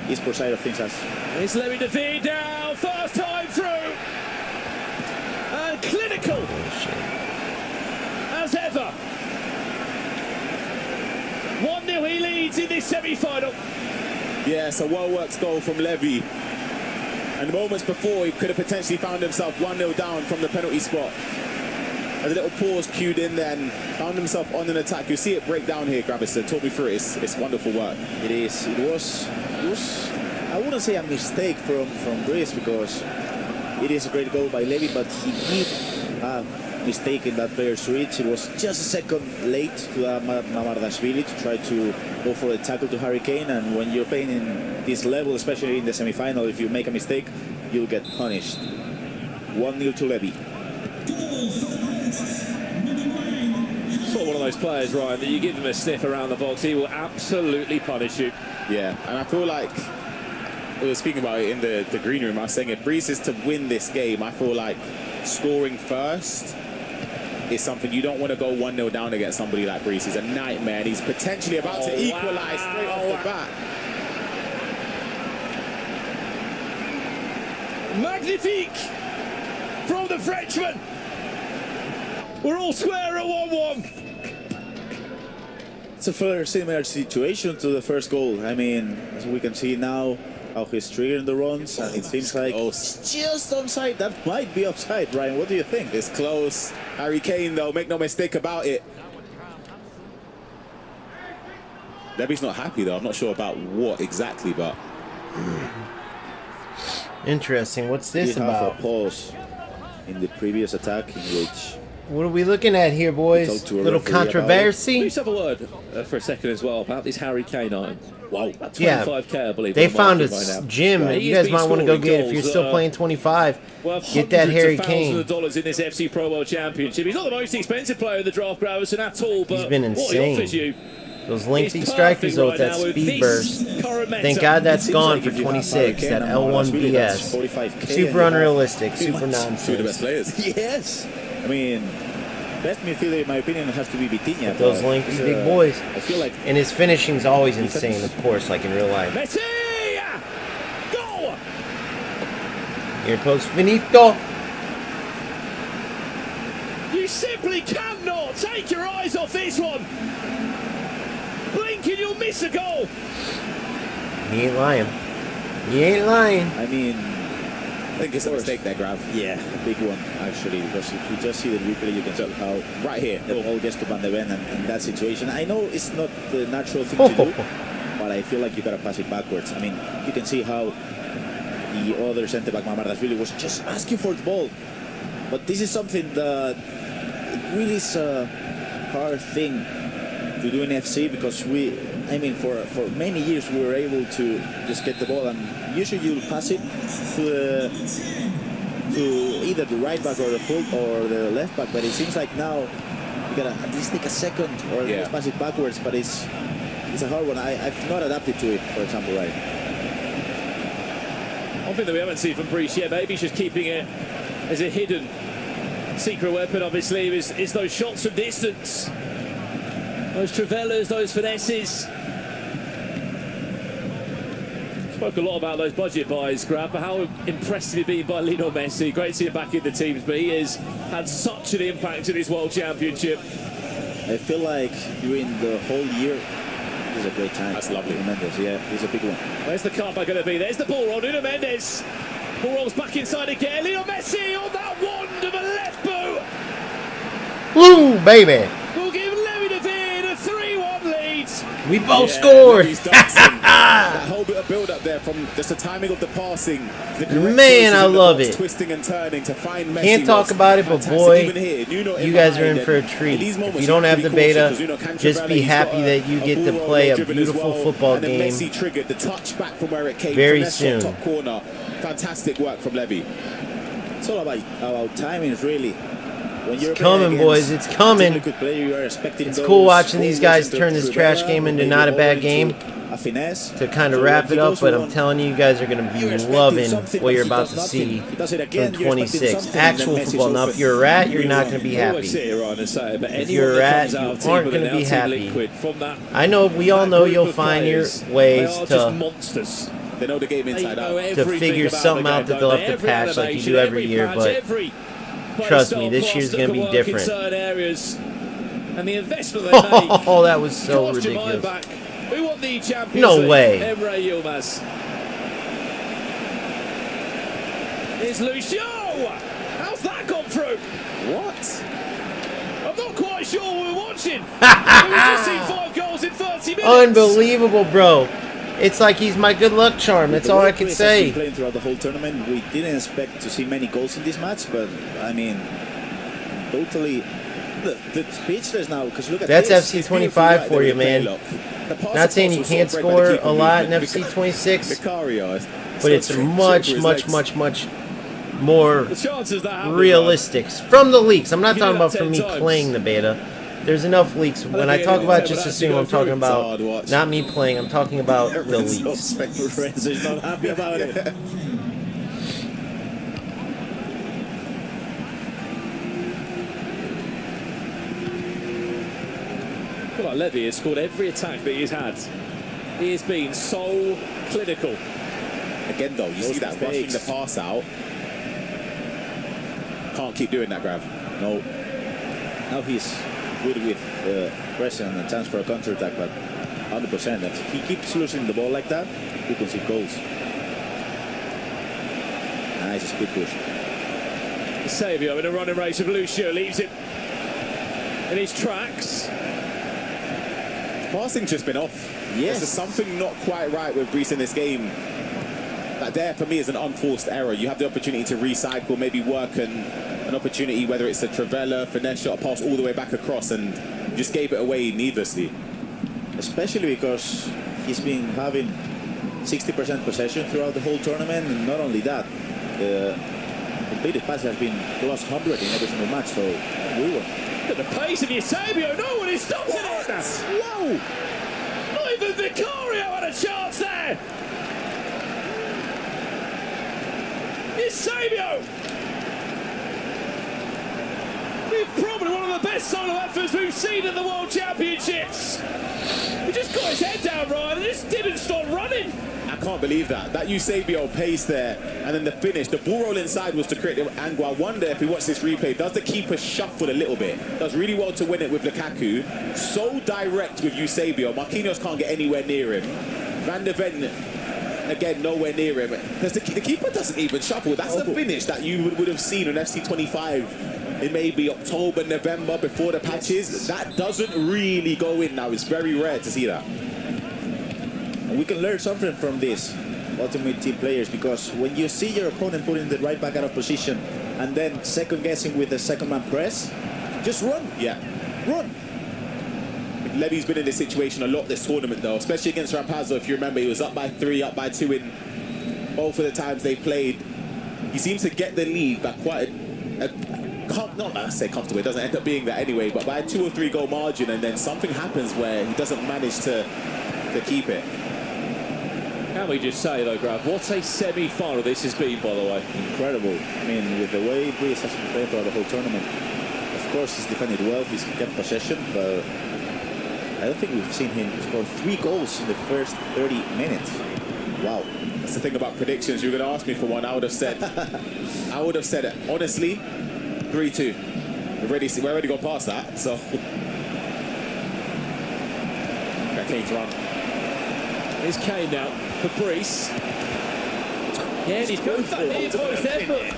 esports side of things has. It's Levy de Veer down, first time through, and clinical as ever. 1-0 he leads in this semi-final. Yes, a well-worked goal from Levy. And moments before, he could have potentially found himself 1-0 down from the penalty spot. As a little pause cued in there and found himself on an attack. You see it break down here, Gravison. Talk me through it. It's wonderful work. It is. It was, I wouldn't say a mistake from Brice, because it is a great goal by Levy, but he did a mistake in that player's reach. It was just a second late to Mamardashvili to try to go for the tackle to Harry Kane, and when you're playing in this level, especially in the semi-final, if you make a mistake, you'll get punished. 1-0 to Levy. Sort of one of those players, Ryan, that you give him a sniff around the box, he will absolutely punish you. Yeah, and I feel like we were speaking about it in the green room. I was saying if Breeze is to win this game, I feel like scoring first is something you don't want to go 1-0 down against somebody like Breeze. He's a nightmare, and he's potentially about to equalise straight off the bat. Magnifique from the Frenchman. We're all square at 1-1. It's a fairly similar situation to the first goal. I mean, as we can see now, how he's triggering the runs, and it seems like it's just onside. That might be offside, Ryan. What do you think? It's close. Harry Kane, though, make no mistake about it. Levy's not happy, though. I'm not sure about what exactly, but... Interesting. What's this we about? have a pause in the previous attack in which... What are we looking at here, boys? Little controversy? Let's have a word for a second as well about this Harry Kane item. Wow, that 25k, yeah, I believe. They found a gym. Right, you guys might want to go get it if you're still playing 25. Get that Harry Kane. Of dollars in this FC Pro World Championship. He's not the most expensive player in the draft, Graverson, at all. But he's been insane. What he offers you, those lengthy strikers though with that speed burst. Thank God that's gone for 26. That L1 BS. Super unrealistic. Super nonsense. Two of the best players. Yes. I mean, best midfielder in my opinion has to be Vitinha. Those lengthy big boys. I feel like, and his finishing's always insane, of course, like in real life. Messi! Go! Here goes Finito. You simply cannot take your eyes off this one. Blink and you'll miss a goal. He ain't lying. He ain't lying. I mean, I think it's a mistake there, Grav. Yeah, a big one, actually, because if you just see the replay, you can tell how right here the ball gets to Van de Ven, and in that situation, I know it's not the natural thing to do, but I feel like you gotta pass it backwards. I mean, you can see how the other centre-back, Mamardashvili, was just asking for the ball. But this is something that it really is a hard thing to do in FC, because I mean, for many years we were able to just get the ball, and usually you'll pass it to either the right back or the full or the left back, but it seems like now you gotta at least take a second or just pass it backwards, but it's a hard one. I've not adapted to it, for example, right. One thing that we haven't seen from Breeze yet, maybe he's just keeping it as a hidden secret weapon, obviously, is those shots from distance. Those Travellas, those finesses. Spoke a lot about those budget buys, Grab, but how impressed have you been by Lionel Messi? Great to see him back in the teams, but he has had such an impact in his World Championship. I feel like during the whole year, this is a great time. That's lovely. Mendes, yeah, he's a big one. Where's the cutback going to be? There's the ball roll. Nuno Mendes. Ball rolls back inside again. Lionel Messi on that wand of a left boot. Woo, baby. We'll give Levy de Veer a 3-1 lead. We both scored. That whole bit of build-up there from just the timing of the passing. Man, I love it. Twisting and turning to find Messi. Can't talk about it, but boy, here, you guys are in for a treat. If you don't have the beta, just be happy that you get to play a beautiful football game Messi triggered the touch back from where it came very soon. Top corner. Fantastic work from Levy. It's all about timing, really. When it's coming, boys. It's coming. It's cool watching these guys turn this trash game into not a bad game to kind of wrap it up, but I'm telling you, you guys are going to be loving what you're about to see from 26. Actual football. Now, if you're a rat, you're not going to be happy. If you're a rat, you aren't going to be happy. I know, we all know you'll find your ways to... They know the game inside out. To figure something out that they'll have to patch like you do every year, but trust me, this year's going to be different. And the investment they make. Oh, that was so ridiculous. We want the Champions No way. Emre Yilmaz. Here's Lucio. How's that gone through? What? I'm not quite sure what we're watching. We've just seen 5 goals in 30 minutes. Unbelievable, bro. It's like he's my good luck charm. That's all I can say. Playing throughout the whole tournament, we didn't expect to see many goals in this match, but I mean, totally the speechless now. Because look at that's this. FC 25 for you, man. Not saying you can't score a lot in FC 26, but it's much more realistic from the leaks. I'm not talking about from me playing the beta. There's enough leaks. When I talk about just assume, I'm talking It's hard about watch. not me playing. I'm talking about the leaks. Renzo's not happy about it. Well, like Levy has scored every attack that he's had. He has been so clinical. Again, though, you see that rushing the pass out. Can't keep doing that, Grav. No. Now he's good with pressure and a chance for a counter-attack, but 100%. If he keeps losing the ball like that, he can see goals. Nice speed push. Savio in a running race with Lucio leaves him in his tracks. Passing's just been off. Yes. There's something not quite right with Greece in this game. That there, for me, is an unforced error. You have the opportunity to recycle, maybe work an opportunity, whether it's a Travella, finesse shot, pass all the way back across, and just gave it away needlessly. Especially because he's been having 60% possession throughout the whole tournament, and not only that, the completed pass has been plus 100 in every single match, so we won. At the pace of Eusebio, no one is stopping it! Whoa! Not even Vicario had a chance there! Eusebio! With probably one of the best solo efforts we've seen in the World Championships! He just got his head down, Ryan, and just didn't stop running! I can't believe that. That Eusebio pace there, and then the finish. The ball roll inside was to create the angle. I wonder if we watch this replay, does the keeper shuffle a little bit? Does really well to win it with Lukaku. So direct with Eusebio. Marquinhos can't get anywhere near him. Van de Ven, again, nowhere near him. Because the keeper doesn't even shuffle. That's the finish that you would have seen on FC 25 in maybe October, November, before the patches. That doesn't really go in now. It's very rare to see that. And we can learn something from this Ultimate Team players, because when you see your opponent putting the right back out of position and then second guessing with the second man press, just run. Yeah. Run. Levy's been in this situation a lot this tournament, though, especially against Rampazzo. If you remember, he was up by 3, up by 2 in both of the times they played. He seems to get the lead by quite not I say comfortable, it doesn't end up being that anyway, but by a 2 or 3 goal margin, and then something happens where he doesn't manage to keep it. Can we just say, though, Grav, what a semi-final this has been, by the way. Incredible. I mean, with the way Greece has been playing throughout the whole tournament, of course he's defended well, he's kept possession, but I don't think we've seen him score 3 goals in the first 30 minutes. Wow. That's the thing about predictions. You were going to ask me for one. I would have said it. Honestly, 3-2. We're already gone past that, so. Kane's run. Here's Kane now for Brees. Yeah, and he's going for that near post effort.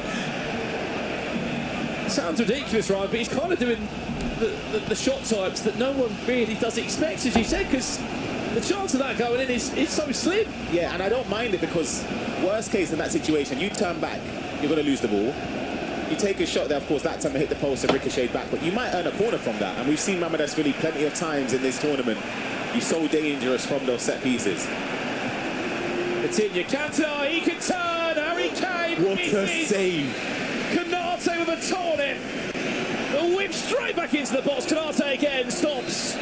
Sounds ridiculous, right? But he's kind of doing the shot types that no one really does expect, as you said, because the chance of that going in is so slim. Yeah, and I don't mind it, because worst case in that situation, you turn back, you're going to lose the ball. You take a shot there, of course, that time it hit the post and ricocheted back, but you might earn a corner from that. And we've seen Mamadashvili plenty of times in this tournament. He's so dangerous from those set pieces. Coutinho, Kanta, he can turn. Harry Kane What a save. Konate with a tonic. A whip straight back into the box. Konate again stops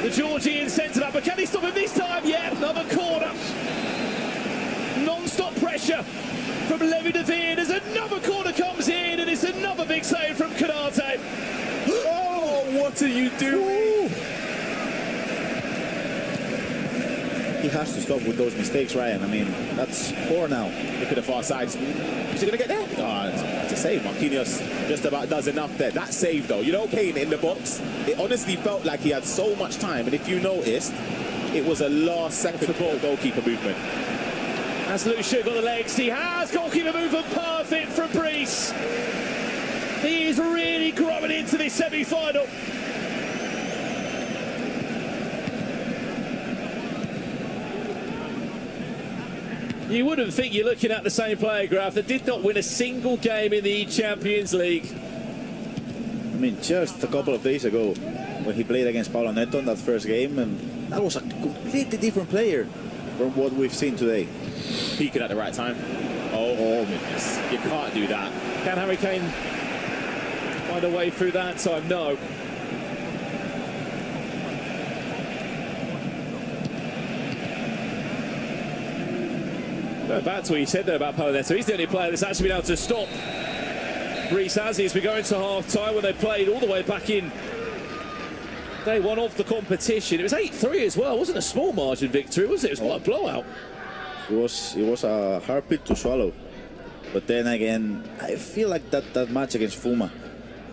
the Georgian centre back, but can he stop him this time? Yeah, another corner. Non-stop pressure from Levy de Veer as another corner comes in, and it's another big save from Konate. Oh, what are you doing? He has to stop with those mistakes, Ryan. I mean, that's 4 now. Look at the far side. Is he going to get there? Oh, it's a save. Marquinhos just about does enough there. That save, though. You know, Kane in the box, it honestly felt like he had so much time. And if you noticed, it was a last-second goalkeeper movement. Has Lucio got the legs? He has. Goalkeeper movement perfect from Brees. He is really growing into this semi-final. You wouldn't think you're looking at the same player, Graf, that did not win a single game in the Champions League. I mean, just a couple of days ago, when he played against Paulo Neto in that first game, and that was a completely different player from what we've seen today. Peaking at the right time. Oh goodness. You can't do that. Can Harry Kane find a way through that time? No. Back to what you said there about Paoletto. He's the only player that's actually been able to stop Greece as we go into half-time when they played all the way back in day one of the competition. It was 8-3 as well. It wasn't a small margin victory, was it? It was quite a blowout. It was a hard pill to swallow. But then again, I feel like that match against Fuma,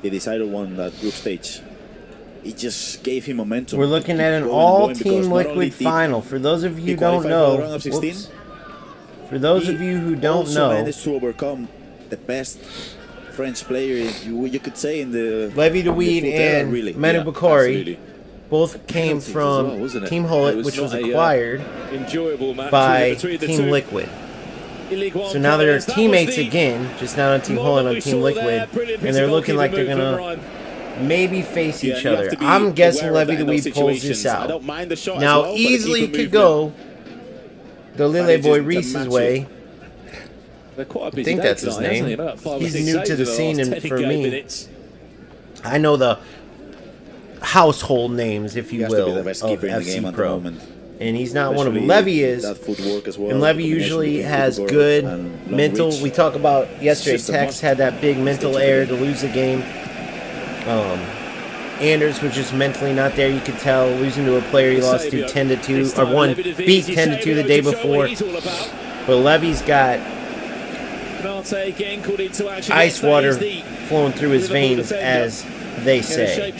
the decided one, that group stage, it just gave him momentum. We're looking at an all-team liquid final. For those of you who don't know, whoops. For those of you who don't know, managed to overcome the best French player you could say in the Levy DeWeed and really. Manu Bakari both came from Team Hullet, which was acquired by Team Liquid. So now they're teammates again, just not on Team Hullet, on Team Liquid, and they're looking like they're gonna maybe face each other. I'm guessing Levy DeWeed pulls this out. Now easily could go the Lille boy Reese's way. I think that's his name. He's new to the scene, and for me, I know the household names, if you will, of FC Pro. And he's not one of them. Levy is, and Levy usually has good mental. We talked about yesterday, Tex had that big mental error to lose the game. Anders was just mentally not there. You could tell, losing to a player he lost to 10-2, or beat 10-2 the day before. But Levy's got ice water flowing through his veins, as they say.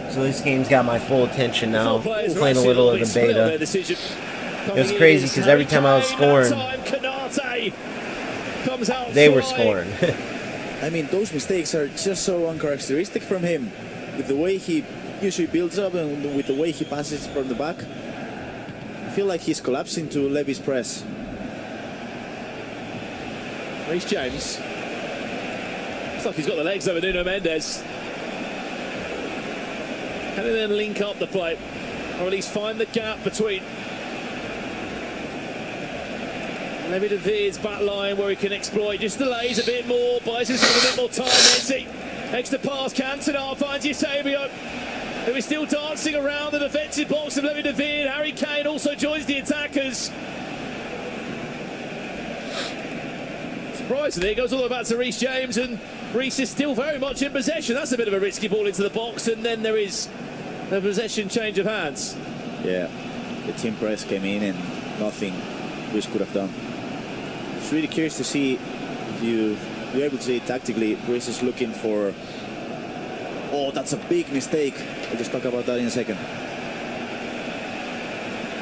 So this game's got my full attention now. Playing a little of the beta. It was crazy because every time I was scoring, they were scoring. I mean, those mistakes are just so uncharacteristic from him. With the way he usually builds up and with the way he passes from the back, I feel like he's collapsing to Levy's press. Reece James. Looks like he's got the legs over Nuno Mendes. Can he then link up the play, or at least find the gap between Levy DeVeer's back line where he can exploit, just delays a bit more, buys himself a bit more time. Messi, extra pass, Cantona finds Eusebio, who is still dancing around the defensive box of Levy DeVeer. Harry Kane also joins the attackers. Surprisingly, it goes all the way back to Reece James, and Reece is still very much in possession. That's a bit of a risky ball into the box, and then there is a possession change of hands. Yeah, the team press came in and nothing Reece could have done. It's really curious to see if you're able to see tactically. Reece is looking for. Oh, that's a big mistake. I'll just talk about that in a second.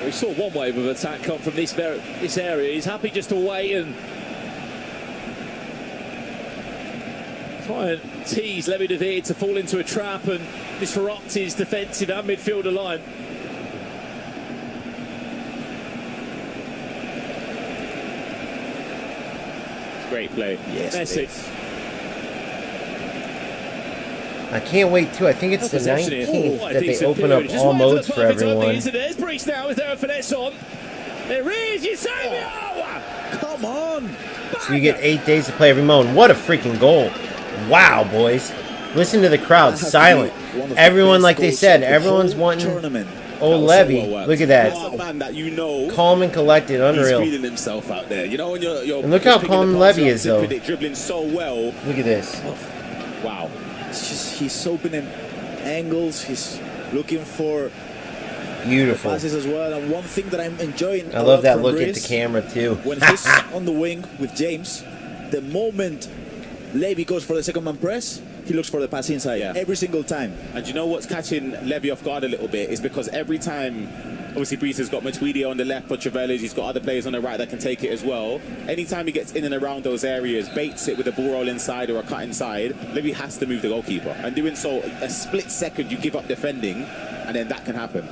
We saw one wave of attack come from this area. He's happy just to wait and try and tease Levy DeVeer to fall into a trap and disrupt his defensive and midfielder line. Great play. Yes, Messi. I can't wait too. I think it's the 19th that they open up all modes for everyone. There's Breach now. Is there a finesse on? There is Eusebio! Come on! So you get 8 days to play every mode. What a freaking goal. Wow, boys. Listen to the crowd. Silent. Everyone, like they said, everyone's wanting old Levy. Look at that. Calm and collected. Unreal. He's feeling himself out there. You know, when you're and look how calm Levy is, though. Dribbling so well. Look at this. Wow. It's just, he's opening angles. He's looking for beautiful passes as well. And one thing that I'm enjoying, I love that look at the camera too. When he's on the wing with James, the moment Levy goes for the second man press, he looks for the pass inside every single time. And you know what's catching Levy off guard a little bit is because every time, obviously Breeze has got Matuidi on the left for Trevellas, he's got other players on the right that can take it as well. Anytime he gets in and around those areas, baits it with a ball roll inside or a cut inside, Levy has to move the goalkeeper. And doing so, a split second you give up defending, and then that can happen.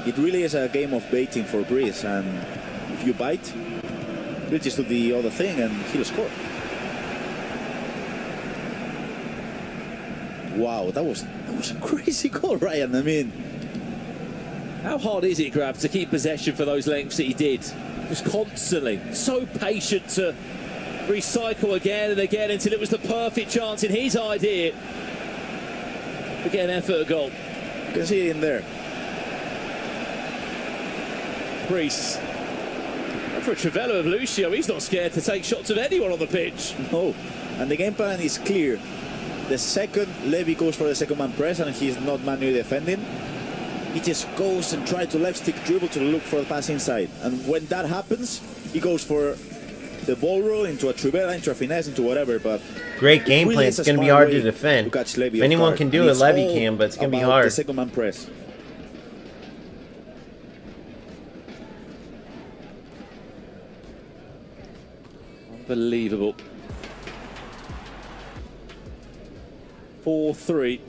It really is a game of baiting for Breeze, and if you bite, Breeze just do the other thing and he'll score. Wow, that was a crazy goal, Ryan. I mean, how hard is it, Grab, to keep possession for those lengths that he did? Just constantly. So patient to recycle again and again until it was the perfect chance in his idea to get an effort goal. You can see it in there. Priest. For a Trivello of Lucio, he's not scared to take shots at anyone on the pitch. No, and the game plan is clear. The second Levy goes for the second man press and he's not manually defending, he just goes and tries to left stick dribble to look for the pass inside. And when that happens, he goes for the ball roll into a Trivela, into a finesse, into whatever. But great game really plan. It's going to be hard to defend. If anyone can do it, Levy can, but it's going to be hard. The second man press. Unbelievable. 4-3.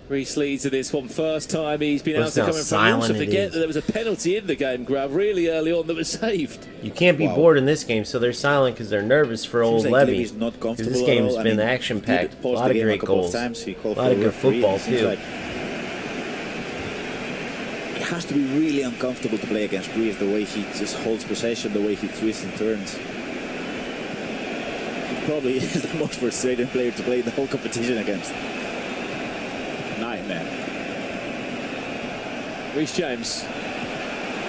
Reece leads in this one. First time he's been able to come in front. You also forget that there was a penalty in the game, Grab, really early on that was saved. You can't be bored in this game, so they're silent because they're nervous for old Levy. Because this game's been action-packed. A lot of great goals. A lot of good football, too. It has to be really uncomfortable to play against Breeze, the way he just holds possession, the way he twists and turns. Probably is the most frustrating player to play the whole competition against. Nightmare. Reece James.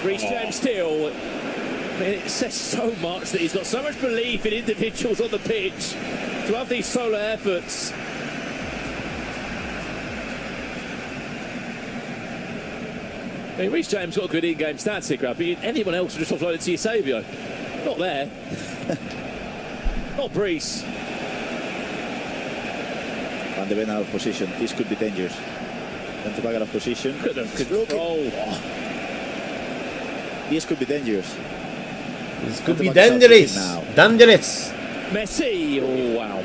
Reece James still. I mean, it says so much that he's got so much belief in individuals on the pitch to have these solo efforts. I mean, Reece James got good in-game stats here, Grab, but anyone else would just offload it to Eusebio. Not there. Not Brees. Van de Ven out of position. This could be dangerous. Van de Ven out of position. Could have control. This could be dangerous. This could be dangerous. Dangerous. Messi. Oh, wow.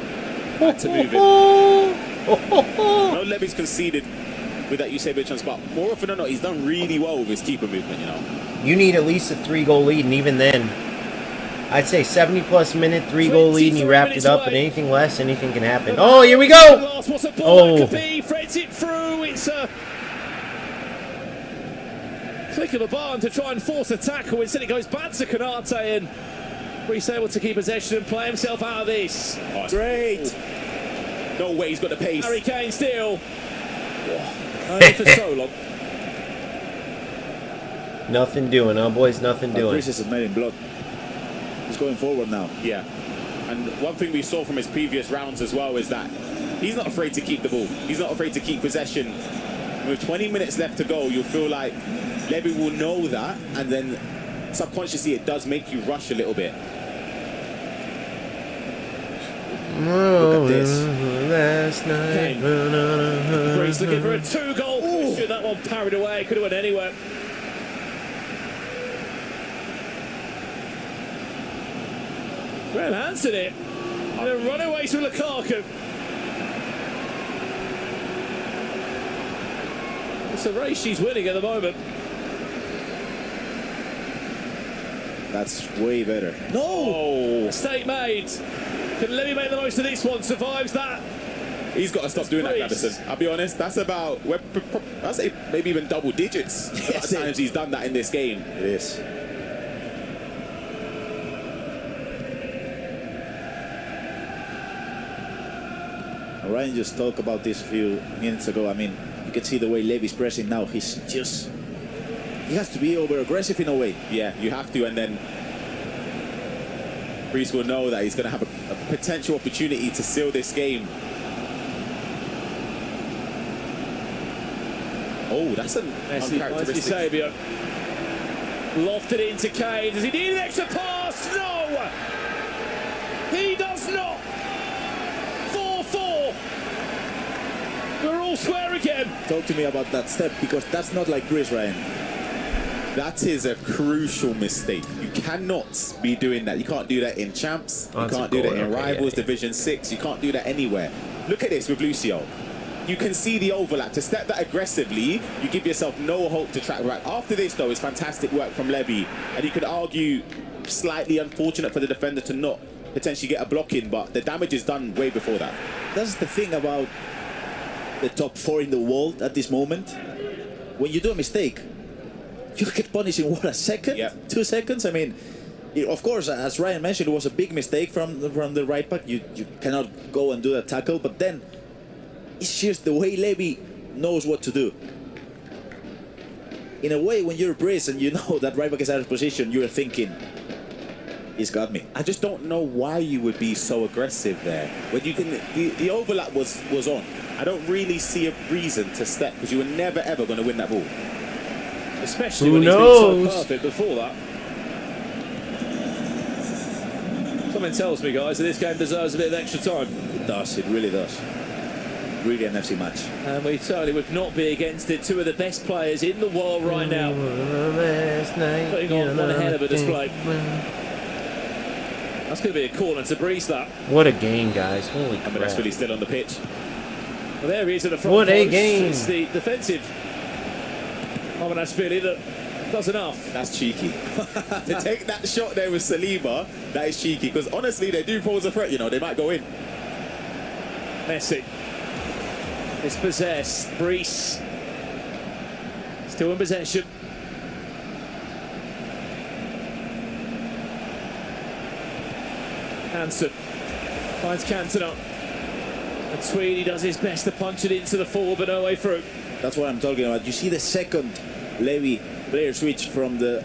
Had to move it. No, Levy's conceded with that Eusebio chance, but more often than not, he's done really well with his keeper movement, you know. You need at least a 3-goal lead, and even then, I'd say 70-plus minute 3-goal lead, and you wrapped it up, and anything less, anything can happen. Oh, here we go! Oh. Frets it through. It's a click of a button to try and force a tackle. Instead, it goes back to Konate, and Reece able to keep possession and play himself out of this. Oh, great. No way he's got the pace. Harry Kane still. Only for so long. Nothing doing, huh, boys? Nothing doing. Reece is made in blood. He's going forward now. Yeah. And one thing we saw from his previous rounds as well is that he's not afraid to keep the ball. He's not afraid to keep possession. With 20 minutes left to go, you'll feel like Levy will know that, and then subconsciously it does make you rush a little bit. Look at this. Last night. Breeze looking for a 2-goal position. That one parried away. Could have went anywhere. Graham Hansen it. And a runaway to Lukaku. It's a race she's winning at the moment. That's way better. No! Mistake made. Can Levy make the most of this one? Survives that. He's got to stop doing that, Madison. I'll be honest. That's about, I'd say maybe even double digits. Yes, times he's done that in this game. It is. Ryan just talked about this a few minutes ago. I mean, you can see the way Levy's pressing now. He has to be over-aggressive in a way. Yeah, you have to, and then Breeze will know that he's going to have a potential opportunity to seal this game. Oh, that's an uncharacteristic. Eusebio. Lofted into Kane. Does he need an extra pass? No! He does not! 4-4. We're all square again. Talk to me about that step, because that's not like Breeze, Ryan. That is a crucial mistake. You cannot be doing that. You can't do that in Champs. You can't do that in Rivals, Division 6. You can't do that anywhere. Look at this with Lucio. You can see the overlap. To step that aggressively, you give yourself no hope to track back. After this, though, it's fantastic work from Levy. And you could argue slightly unfortunate for the defender to not potentially get a block in, but the damage is done way before that. That's the thing about the top 4 in the world at this moment. When you do a mistake, you get punished in what, a second? Yeah. 2 seconds? I mean, of course, as Ryan mentioned, it was a big mistake from the right back. You cannot go and do that tackle, but then it's just the way Levy knows what to do. in a way, when you're Brice and you know that right back is out of position, you're thinking, he's got me. I just don't know why you would be so aggressive there. When you can, the overlap was on. I don't really see a reason to step because you were never ever going to win that ball. Especially when he's been so perfect before that. Something tells me, guys, that this game deserves a bit of extra time. It does, it really does. Really an FC match. And we certainly would not be against it. Two of the best players in the world right now. Putting on one hell of a display. That's going to be a corner to Brice, that. What a game, guys. Holy crap. But that's really still on the pitch. Well, there he is at the front What a post. game. It's the defensive Philly that does enough. That's cheeky. To take that shot there with Saliba, that is cheeky. Because honestly, they do pose a threat, you know. They might go in. Messi. Dispossessed. Brice. Still in possession. Hansen finds Cantona. And Tweedy does his best to punch it into the forward, but no way through. That's what I'm talking about. You see the second Levy player switch from the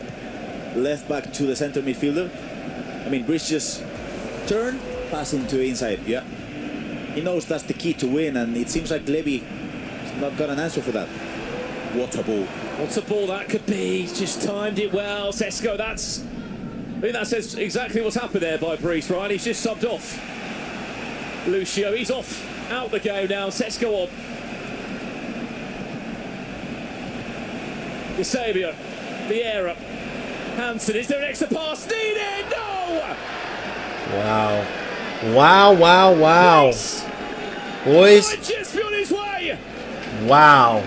left back to the center midfielder? I mean, Brice just turn, passing to inside. Yeah. He knows that's the key to win, and it seems like Levy has not got an answer for that. What a ball. What a ball that could be. He's just timed it well. Sesko, I think that says exactly what's happened there by Brice, right? He's just subbed off. Lucio, he's off. Out the game now. Sesko on. Eusebio. Vieira. Hansen. Is there an extra pass needed? No! Wow. Wow, wow, wow. Boys. Might just be on his way. Wow.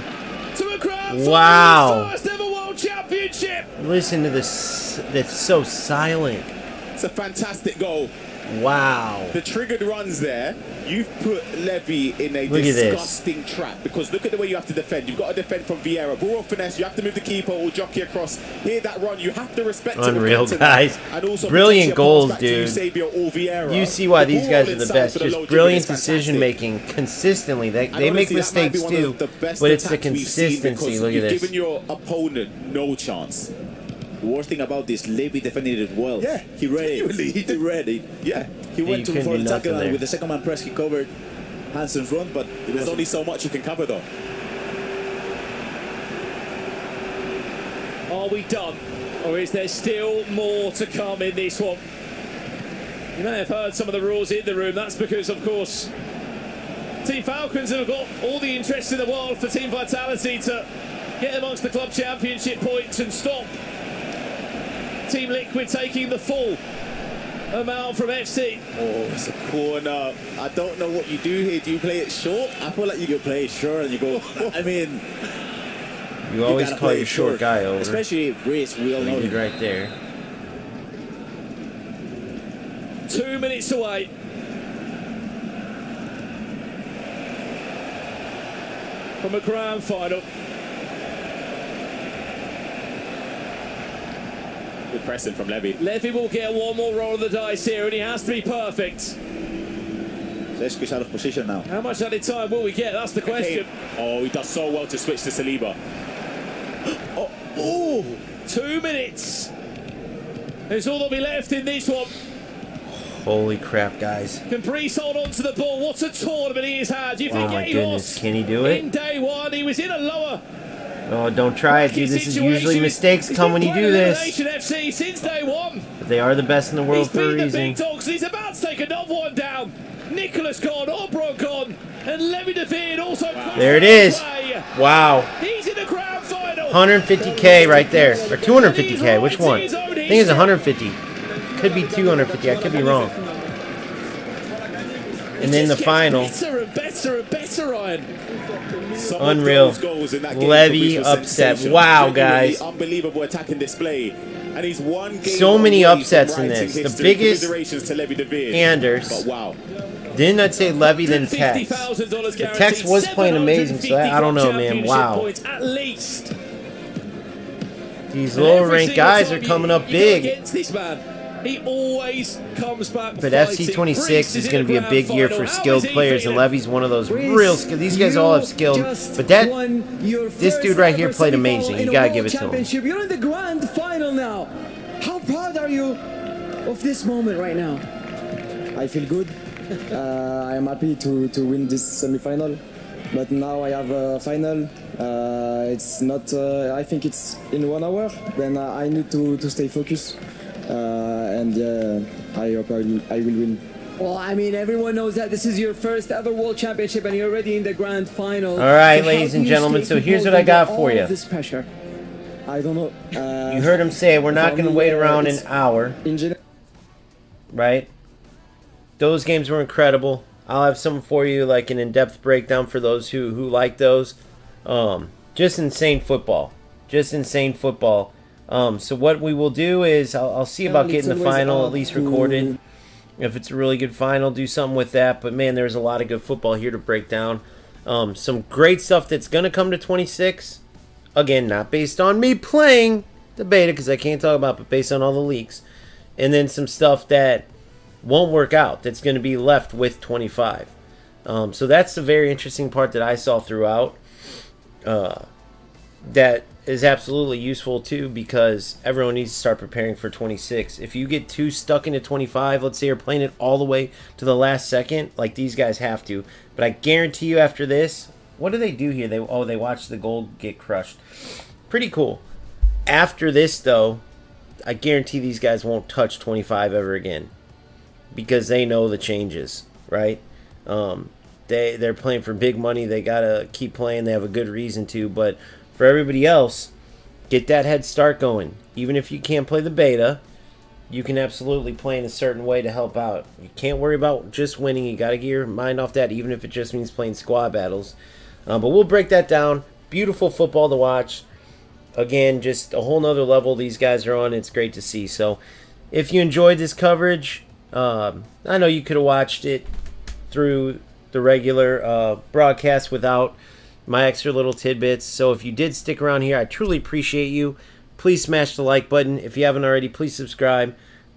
To a grand final, Wow. first ever World Championship. Listen to this. That's so silent. It's a fantastic goal. Wow. The triggered runs there, you've put Levy in a Look at this. disgusting trap because look at the way you have to defend. You've got to defend from Vieira. Ball finesse, you have to move the keeper or jockey across. Hear that run, you have to respect it. Unreal, guys. And also Brilliant goals, back to dude. Eusebio or Vieira. You see why The these ball guys are the inside best. for the Just low brilliant dribble is decision making consistently. They make honestly, that might be mistakes one of too, the best but it's the attacks we've seen consistency. because Look at you've this. given your opponent no chance. The worst thing about this, Levy defended it well. Yeah, he read it. He read it. Yeah, he went you to for couldn't the do tackle, nothing and there. with the second man press, he covered Hansen's run, but there's only so much you can cover though. Are we done? Or is there still more to come in this one? You may have heard some of the rules in the room. That's because, of course, Team Falcons have got all the interest in the world for Team Vitality to get amongst the club championship points and stop Team Liquid taking the full amount from FC. Oh, it's a corner. I don't know what you do here. Do you play it short? I feel like you play it short and you go, I mean... You always gotta call play your it short guy over. Especially Brice, we all know Leave it him. right there. 2 minutes away. From a grand final. Good pressing from Levy. Levy will get one more roll of the dice here, and he has to be perfect. Sesko's out of position now. How much added time will we get? That's the question. Oh, he does so well to switch to Saliba. Oh, 2 minutes. There's all that'll be left in this one. Holy crap, guys. Can Brice hold on to the ball? What a tournament he has had. You Oh think my he goodness, lost can he do it? in day one? He was in a lower Oh, don't try it, dude. This is usually mistakes come when you do this. Elimination FC since day one. But they are the best in the world He's for a beat the reason. big dogs. He's about to take another one down. Nicholas gone, Obron gone, and Levy DeVeer also. There it is. Wow. He's in the grand final. 150K right there. Or 250K. Which one? I think it's 150. Could be 250. I could be wrong. And then the final. Better and better and better, Ryan. Some of Unreal. those goals in that game Levy for Brice was upset. sensational. Wow, Genuinely guys. Unbelievable attacking display. And he's one game So many away from upsets in writing this. The history. biggest Commiserations to Levy DeVeer. Anders. But wow. Didn't I say Levy then Tex? The Tex was playing amazing, so I don't know, man. Wow. At least. These lower ranked guys are coming up big. Against this man. He always comes back. But FC26 is going to be a big year for skilled players, and Levy's one of those real skilled. These guys all have skill, but this dude right here played amazing. You gotta give it to him. You're in the grand final now. How proud are you of this moment right now? I feel good. I am happy to win this semi-final, but now I have a final. It's not. I think it's in 1 hour. Then I need to stay focused, and I hope I will win. Well, I mean, everyone knows that this is your first ever World Championship, and you're already in the grand final. All right, ladies and gentlemen. So here's what I got for you. This pressure. I don't know. You heard him say we're not going to wait around an hour. Right? Those games were incredible. I'll have some for you, like an in-depth breakdown for those who like those. Just insane football. Just insane football. So what we will do is I'll see about getting the final at least recorded. If it's a really good final, do something with that. But, man, there's a lot of good football here to break down. Some great stuff that's going to come to 26. Again, not based on me playing the beta, because I can't talk about it, but based on all the leaks. And then some stuff that won't work out, that's going to be left with 25. So that's the very interesting part that I saw throughout. That is absolutely useful, too, because everyone needs to start preparing for 26. If you get too stuck into 25, let's say you're playing it all the way to the last second, like these guys have to. But I guarantee you after this... What do they do here? They watch the gold get crushed. Pretty cool. After this, though, I guarantee these guys won't touch 25 ever again, because they know the changes, right? They're playing for big money. They gotta keep playing. They have a good reason to. But for everybody else, get that head start going. Even if you can't play the beta, you can absolutely play in a certain way to help out. You can't worry about just winning. You gotta get your mind off that, even if it just means playing squad battles. But we'll break that down. Beautiful football to watch. Again, just a whole nother level these guys are on. It's great to see. So if you enjoyed this coverage, I know you could have watched it through the regular broadcast without my extra little tidbits. So if you did stick around here, I truly appreciate you. Please smash the like button. If you haven't already, please subscribe.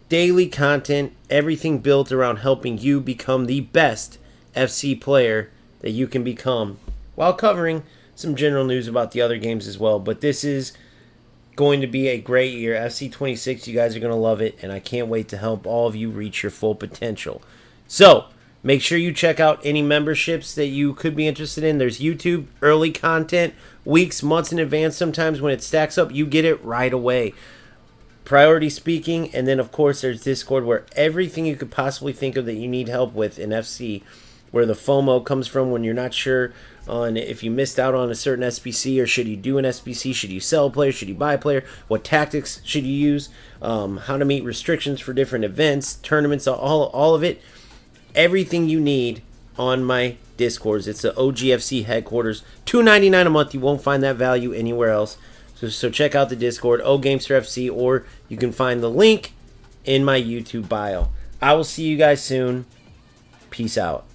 Daily content, everything built around helping you become the best FC player that you can become, while covering some general news about the other games as well. But this is going to be a great year. FC26, you guys are going to love it, and I can't wait to help all of you reach your full potential. So, make sure you check out any memberships that you could be interested in. There's YouTube, early content, weeks, months in advance. Sometimes when it stacks up, you get it right away. Priority speaking, and then, of course, there's Discord, where everything you could possibly think of that you need help with in FC, where the FOMO comes from when you're not sure on if you missed out on a certain SBC, or should you do an SBC, should you sell a player, should you buy a player, what tactics should you use, how to meet restrictions for different events, tournaments, all of it, everything you need on my Discords. It's the OGFC headquarters, $2.99 a month. You won't find that value anywhere else. So check out the Discord, OGamester FC, or you can find the link in my YouTube bio. I will see you guys soon. Peace out.